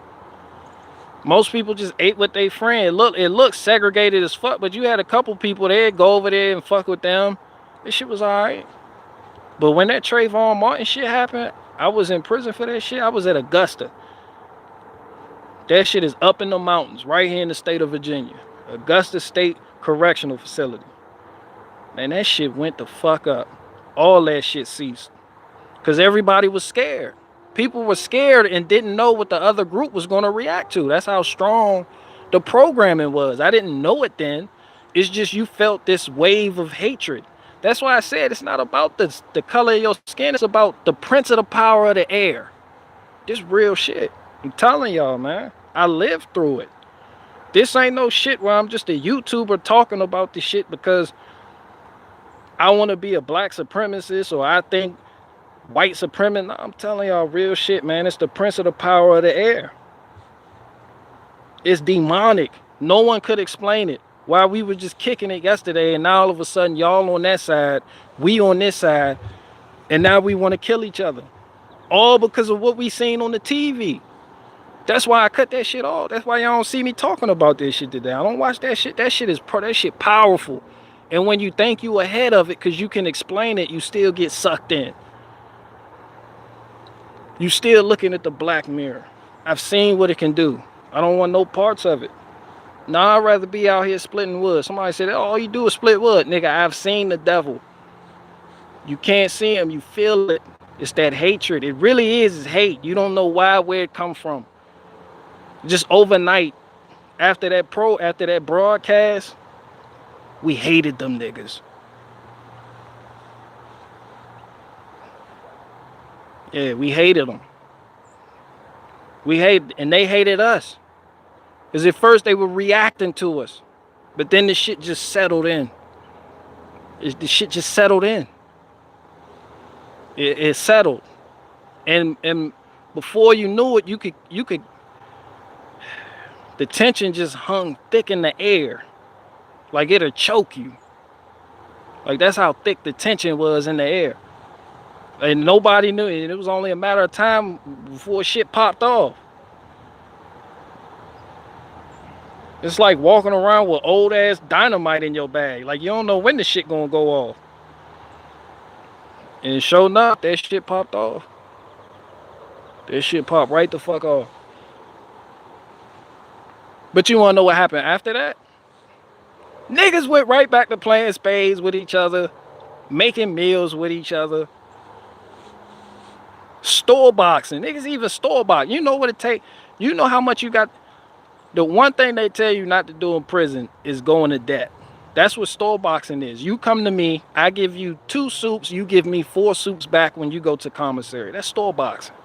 Most people just ate with their friend. It looked segregated as fuck, but you had a couple people there go over there and fuck with them. This shit was alright. But when that Trayvon Martin shit happened, I was in prison for that shit. I was at Augusta. That shit is up in the mountains, right here in the state of Virginia. Augusta State Correctional Facility. Man, that shit went the fuck up. All that shit ceased. Because everybody was scared. People were scared and didn't know what the other group was going to react to. That's how strong the programming was. I didn't know it then. It's just you felt this wave of hatred. That's why I said it's not about the color of your skin. It's about the prince of the power of the air. This real shit. I'm telling y'all, man. I lived through it. This ain't no shit where I'm just a YouTuber talking about this shit because I want to be a black supremacist or I think white supremacist. No, I'm telling y'all real shit, man. It's the prince of the power of the air. It's demonic. No one could explain it. Why we were just kicking it yesterday and now all of a sudden y'all on that side, we on this side, and now we want to kill each other. All because of what we seen on the TV. That's why I cut that shit off. That's why y'all don't see me talking about this shit today. I don't watch that shit. That shit powerful. And when you think you ahead of it because you can explain it, you still get sucked in. You still looking at the black mirror. I've seen what it can do. I don't want no parts of it. Nah, I'd rather be out here splitting wood. Somebody said, oh, all you do is split wood. Nigga, I've seen the devil. You can't see him. You feel it. It's that hatred. It really is hate. You don't know why, where it come from. Just overnight, after that broadcast, we hated them niggas. Yeah, we hated them. And they hated us. Because at first they were reacting to us. But then the shit just settled in. The shit just settled in. It settled. And before you knew it, you could the tension just hung thick in the air. Like it'll choke you. Like that's how thick the tension was in the air. And nobody knew it. It was only a matter of time before shit popped off. It's like walking around with old ass dynamite in your bag. Like you don't know when the shit gonna go off. And sure enough, that shit popped off. That shit popped right the fuck off. But you wanna know what happened after that? Niggas went right back to playing spades with each other, making meals with each other. Store boxing. Niggas even store box. You know what it take? You know how much you got. The one thing they tell you not to do in prison is go into debt. That's what store boxing is. You come to me, I give you 2 soups, you give me 4 soups back when you go to commissary. That's store boxing.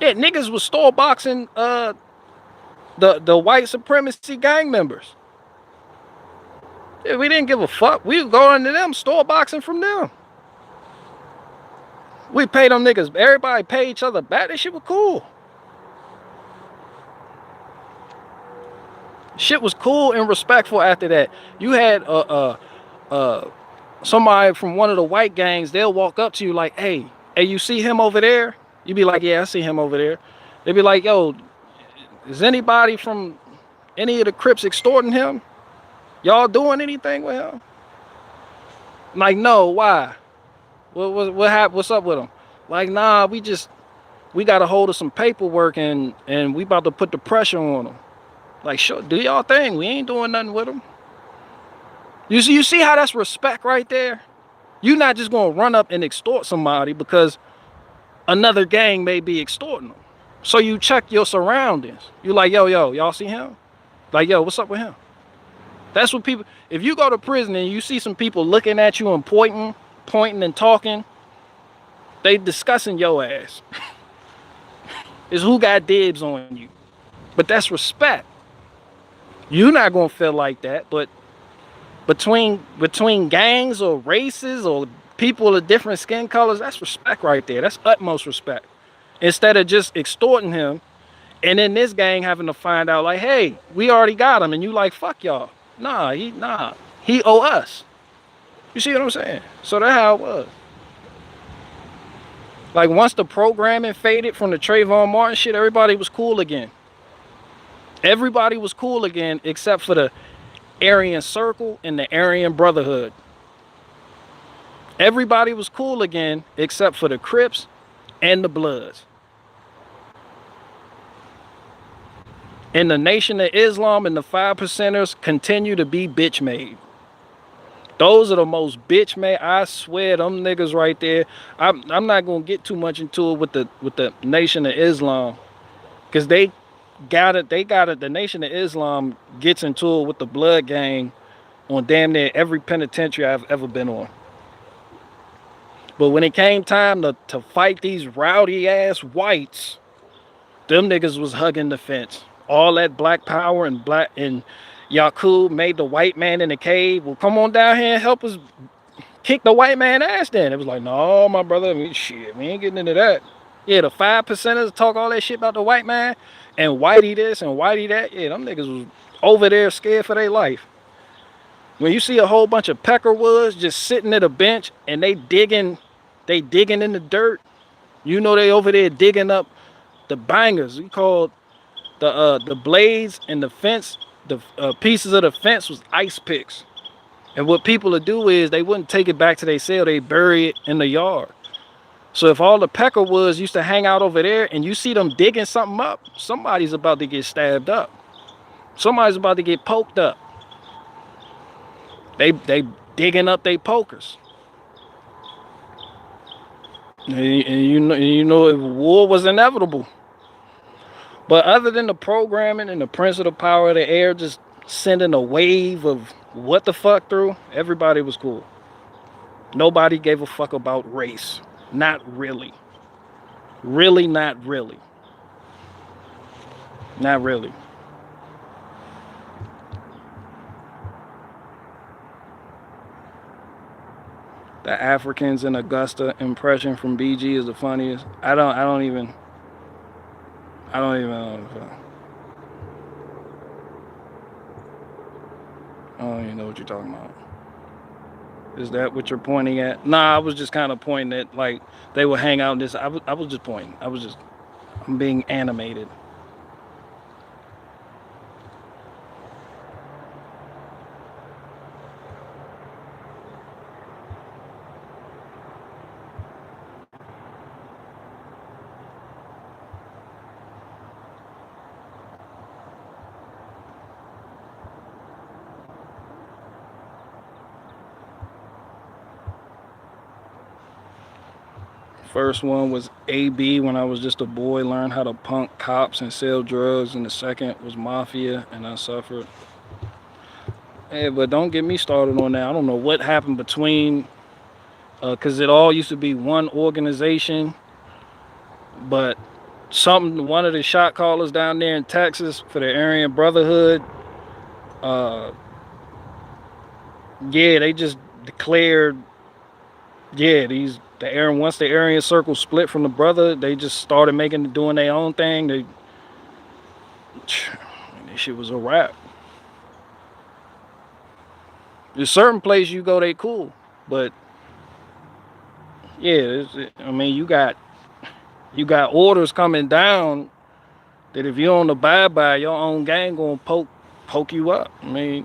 Yeah, niggas was store boxing the white supremacy gang members. Yeah, we didn't give a fuck. We would go into them, store boxing from them. We paid them niggas. Everybody paid each other back. That shit was cool. Shit was cool and respectful after that. You had somebody from one of the white gangs, they'll walk up to you like, hey, you see him over there? You be like, yeah, I see him over there. They be like, yo, is anybody from any of the Crips extorting him? Y'all doing anything with him? I'm like, no, why? What happened? What's up with him? Like, nah, we got a hold of some paperwork and we about to put the pressure on him. Like, sure, do y'all thing. We ain't doing nothing with him. You see how that's respect right there? You're not just gonna run up and extort somebody because another gang may be extorting them. So you check your surroundings. You like, yo, y'all see him? Like, yo, what's up with him? That's what people, if you go to prison and you see some people looking at you and pointing and talking, they discussing your ass. It's who got dibs on you. But that's respect. You're not gonna feel like that, but between gangs or races or people of different skin colors, that's respect right there. That's utmost respect. Instead of just extorting him, and then this gang having to find out like, hey, we already got him, and you like, fuck y'all. Nah, he owe us. You see what I'm saying? So that's how it was. Like once the programming faded from the Trayvon Martin shit, everybody was cool again. Everybody was cool again except for the Aryan Circle and the Aryan Brotherhood. Everybody was cool again except for the Crips and the Bloods. And the Nation of Islam and the 5%ers continue to be bitch made. Those are the most bitch made. I swear, them niggas right there. I'm not gonna get too much into it with the Nation of Islam, cause they got it. They got it. The Nation of Islam gets into it with the Blood Gang on damn near every penitentiary I've ever been on. But when it came time to fight these rowdy ass whites, them niggas was hugging the fence. All that black power and Yakub made the white man in the cave. Well, come on down here and help us kick the white man ass then. It was like, no, my brother, shit, we ain't getting into that. Yeah, the 5%ers talk all that shit about the white man and whitey this and whitey that. Yeah, them niggas was over there scared for their life. When you see a whole bunch of peckerwoods just sitting at a bench and they digging in the dirt, you know they over there digging up the bangers. We called the blades and the fence, the pieces of the fence was ice picks. And what people would do is they wouldn't take it back to their cell, they bury it in the yard. So if all the peckerwoods used to hang out over there and you see them digging something up, somebody's about to get stabbed up. Somebody's about to get poked up. They digging up they pokers. And you know war was inevitable. But other than the programming and the Prince of the Power of the Air just sending a wave of what the fuck through, everybody was cool. Nobody gave a fuck about race. Not really. Really, not really. Not really. The Africans in Augusta impression from BG is the funniest. I don't even know. I don't even know what you're talking about. Is that what you're pointing at? Nah, I was just kind of pointing at, like, they would hang out in this. I was just pointing. I'm being animated. First one was AB when I was just a boy, learned how to punk cops and sell drugs, and the second was Mafia, and I suffered. Hey, but don't get me started on that. I don't know what happened between, because it all used to be one organization, but one of the shot callers down there in Texas for the Aryan Brotherhood, yeah, they just declared, yeah, once the Aryan Circle split from the brother, they just started doing their own thing. This shit was a wrap. There's certain place you go, they cool, but yeah, I mean, you got orders coming down that if you don't abide by, your own gang gonna poke you up. I mean,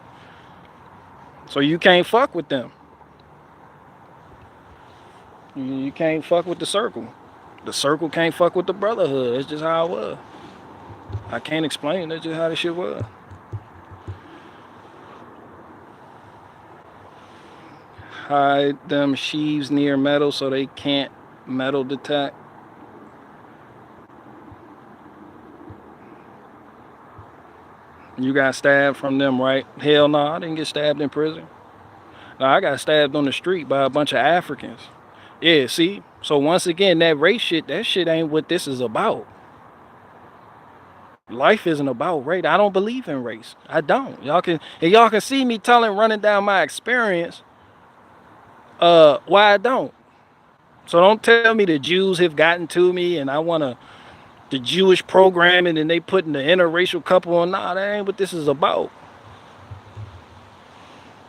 so you can't fuck with them. You can't fuck with the circle. The circle can't fuck with the brotherhood. It's just how it was. I can't explain. That's just how this shit was. Hide them sheaves near metal so they can't metal detect. You got stabbed from them, right? Hell no, I didn't get stabbed in prison. No, I got stabbed on the street by a bunch of Africans. Yeah, see? So once again, that race shit, that shit ain't what this is about. Life isn't about race. I don't believe in race. I don't. Y'all can see me running down my experience, why I don't. So don't tell me the Jews have gotten to me and I want the Jewish programming and they putting the interracial couple on. Nah, that ain't what this is about.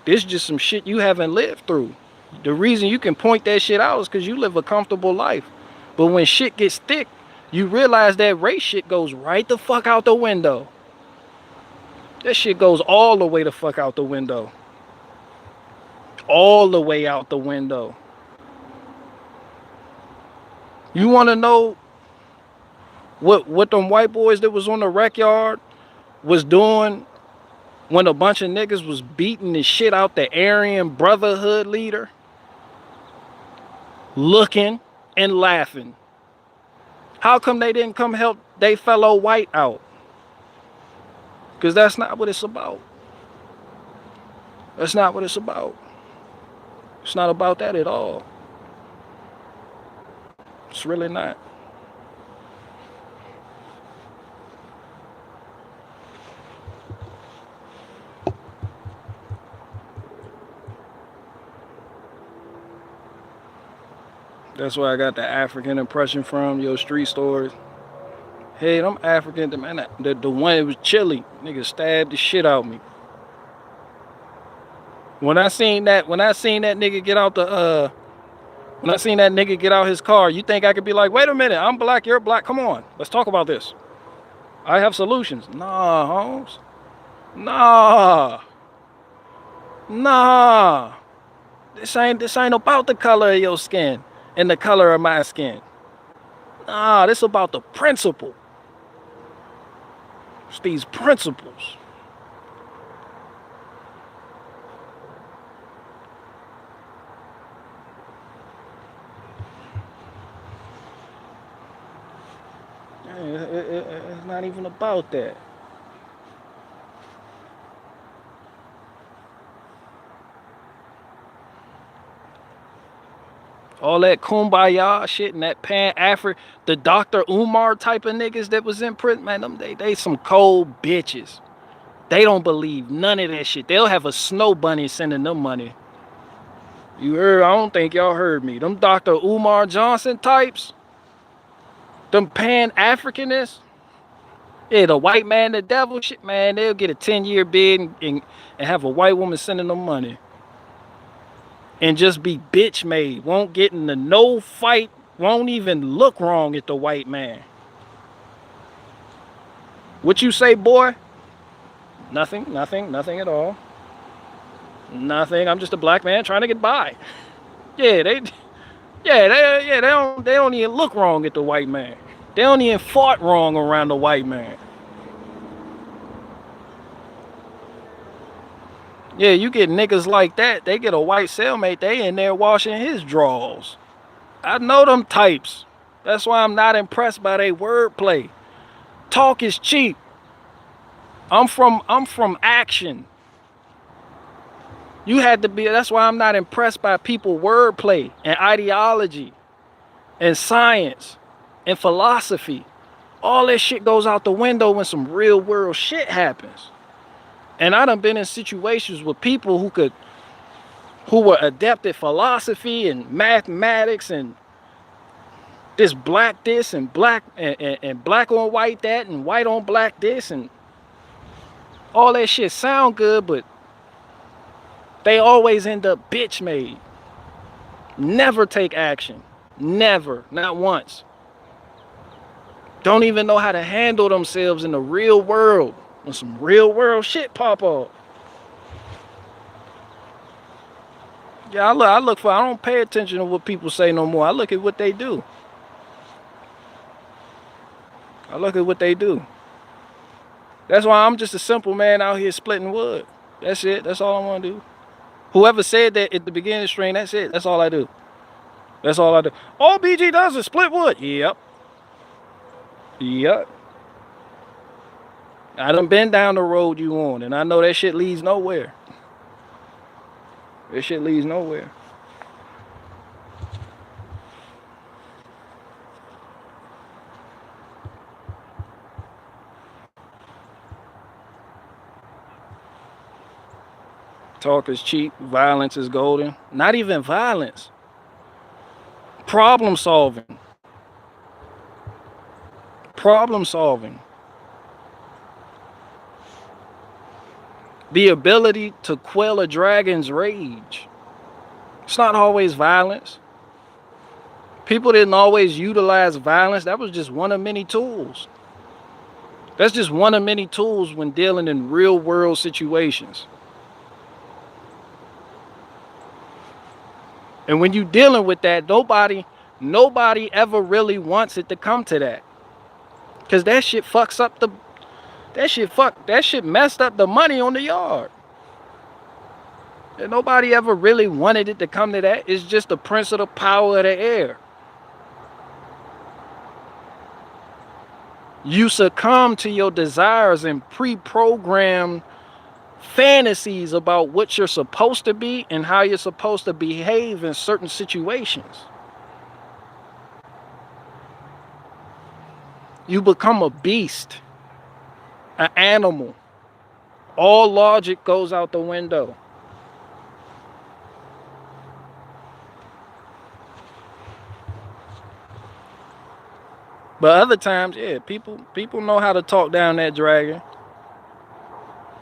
This is just some shit you haven't lived through. The reason you can point that shit out is because you live a comfortable life. But when shit gets thick, you realize that race shit goes right the fuck out the window. That shit goes all the way the fuck out the window. All the way out the window. You want to know what them white boys that was on the rec yard was doing when a bunch of niggas was beating the shit out the Aryan Brotherhood leader? Looking and laughing. How come they didn't come help they fellow white out? Because that's not what it's about. That's not what it's about. It's not about that at all. It's really not. That's where I got the African impression from, your street stories. Hey, I'm African, man. The one that was chilly, nigga stabbed the shit out of me. When I seen that nigga get out when I seen that nigga get out his car, you think I could be like, wait a minute, I'm black, you're black, come on, let's talk about this. I have solutions. Nah, Holmes. Nah. Nah. This ain't about the color of your skin and the color of my skin. Nah, this about the principle. It's these principles. It's not even about that. All that kumbaya shit and that Pan-African, the Dr. Umar type of niggas that was in prison, man, they some cold bitches. They don't believe none of that shit. They'll have a snow bunny sending them money. You heard? I don't think y'all heard me. Them Dr. Umar Johnson types, them Pan-Africanists, yeah, the white man, the devil shit, man, they'll get a 10-year bid and have a white woman sending them money. And just be bitch made. Won't get into no fight. Won't even look wrong at the white man. What you say, boy? Nothing at all. Nothing. I'm just a black man trying to get by. Yeah, they don't even look wrong at the white man. They don't even fought wrong around the white man. Yeah, you get niggas like that, they get a white cellmate, they in there washing his drawers. I know them types. That's why I'm not impressed by their wordplay. Talk is cheap. I'm from action. You had to be, that's why I'm not impressed by people wordplay and ideology and science and philosophy. All that shit goes out the window when some real world shit happens. And I done been in situations with people who were adept at philosophy and mathematics and this and black and black on white that and white on black this and all that shit sound good, but they always end up bitch made. Never take action. Never. Not once. Don't even know how to handle themselves in the real world. When some real world shit pop up. Yeah, I look for, I don't pay attention to what people say no more. I look at what they do. I look at what they do. That's why I'm just a simple man out here splitting wood. That's it. That's all I want to do. Whoever said that at the beginning of the stream, that's it. That's all I do. That's all I do. All BG does is split wood. Yep. Yep. I done been down the road you on, and I know that shit leads nowhere. That shit leads nowhere. Talk is cheap, violence is golden. Not even violence. Problem solving. Problem solving. The ability to quell a dragon's rage. It's not always violence. People didn't always utilize violence. That was just one of many tools. That's just one of many tools when dealing in real world situations. And when you're dealing with that, nobody ever really wants it to come to that. Cause that shit fucks up that shit messed up the money on the yard. And nobody ever really wanted it to come to that. It's just the prince of the power of the air. You succumb to your desires and pre-programmed fantasies about what you're supposed to be and how you're supposed to behave in certain situations. You become a beast, an animal. All logic goes out the window. But other times, yeah, people know how to talk down that dragon.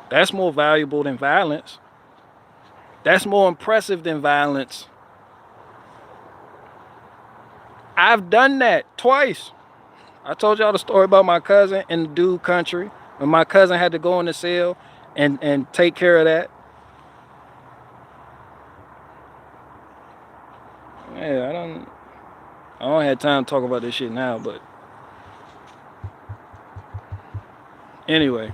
That's more valuable than violence. That's more impressive than violence. I've done that twice. I told y'all the story about my cousin in the dude country when my cousin had to go in the cell and take care of that. Yeah, I don't have time to talk about this shit now, but anyway,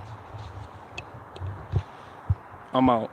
I'm out.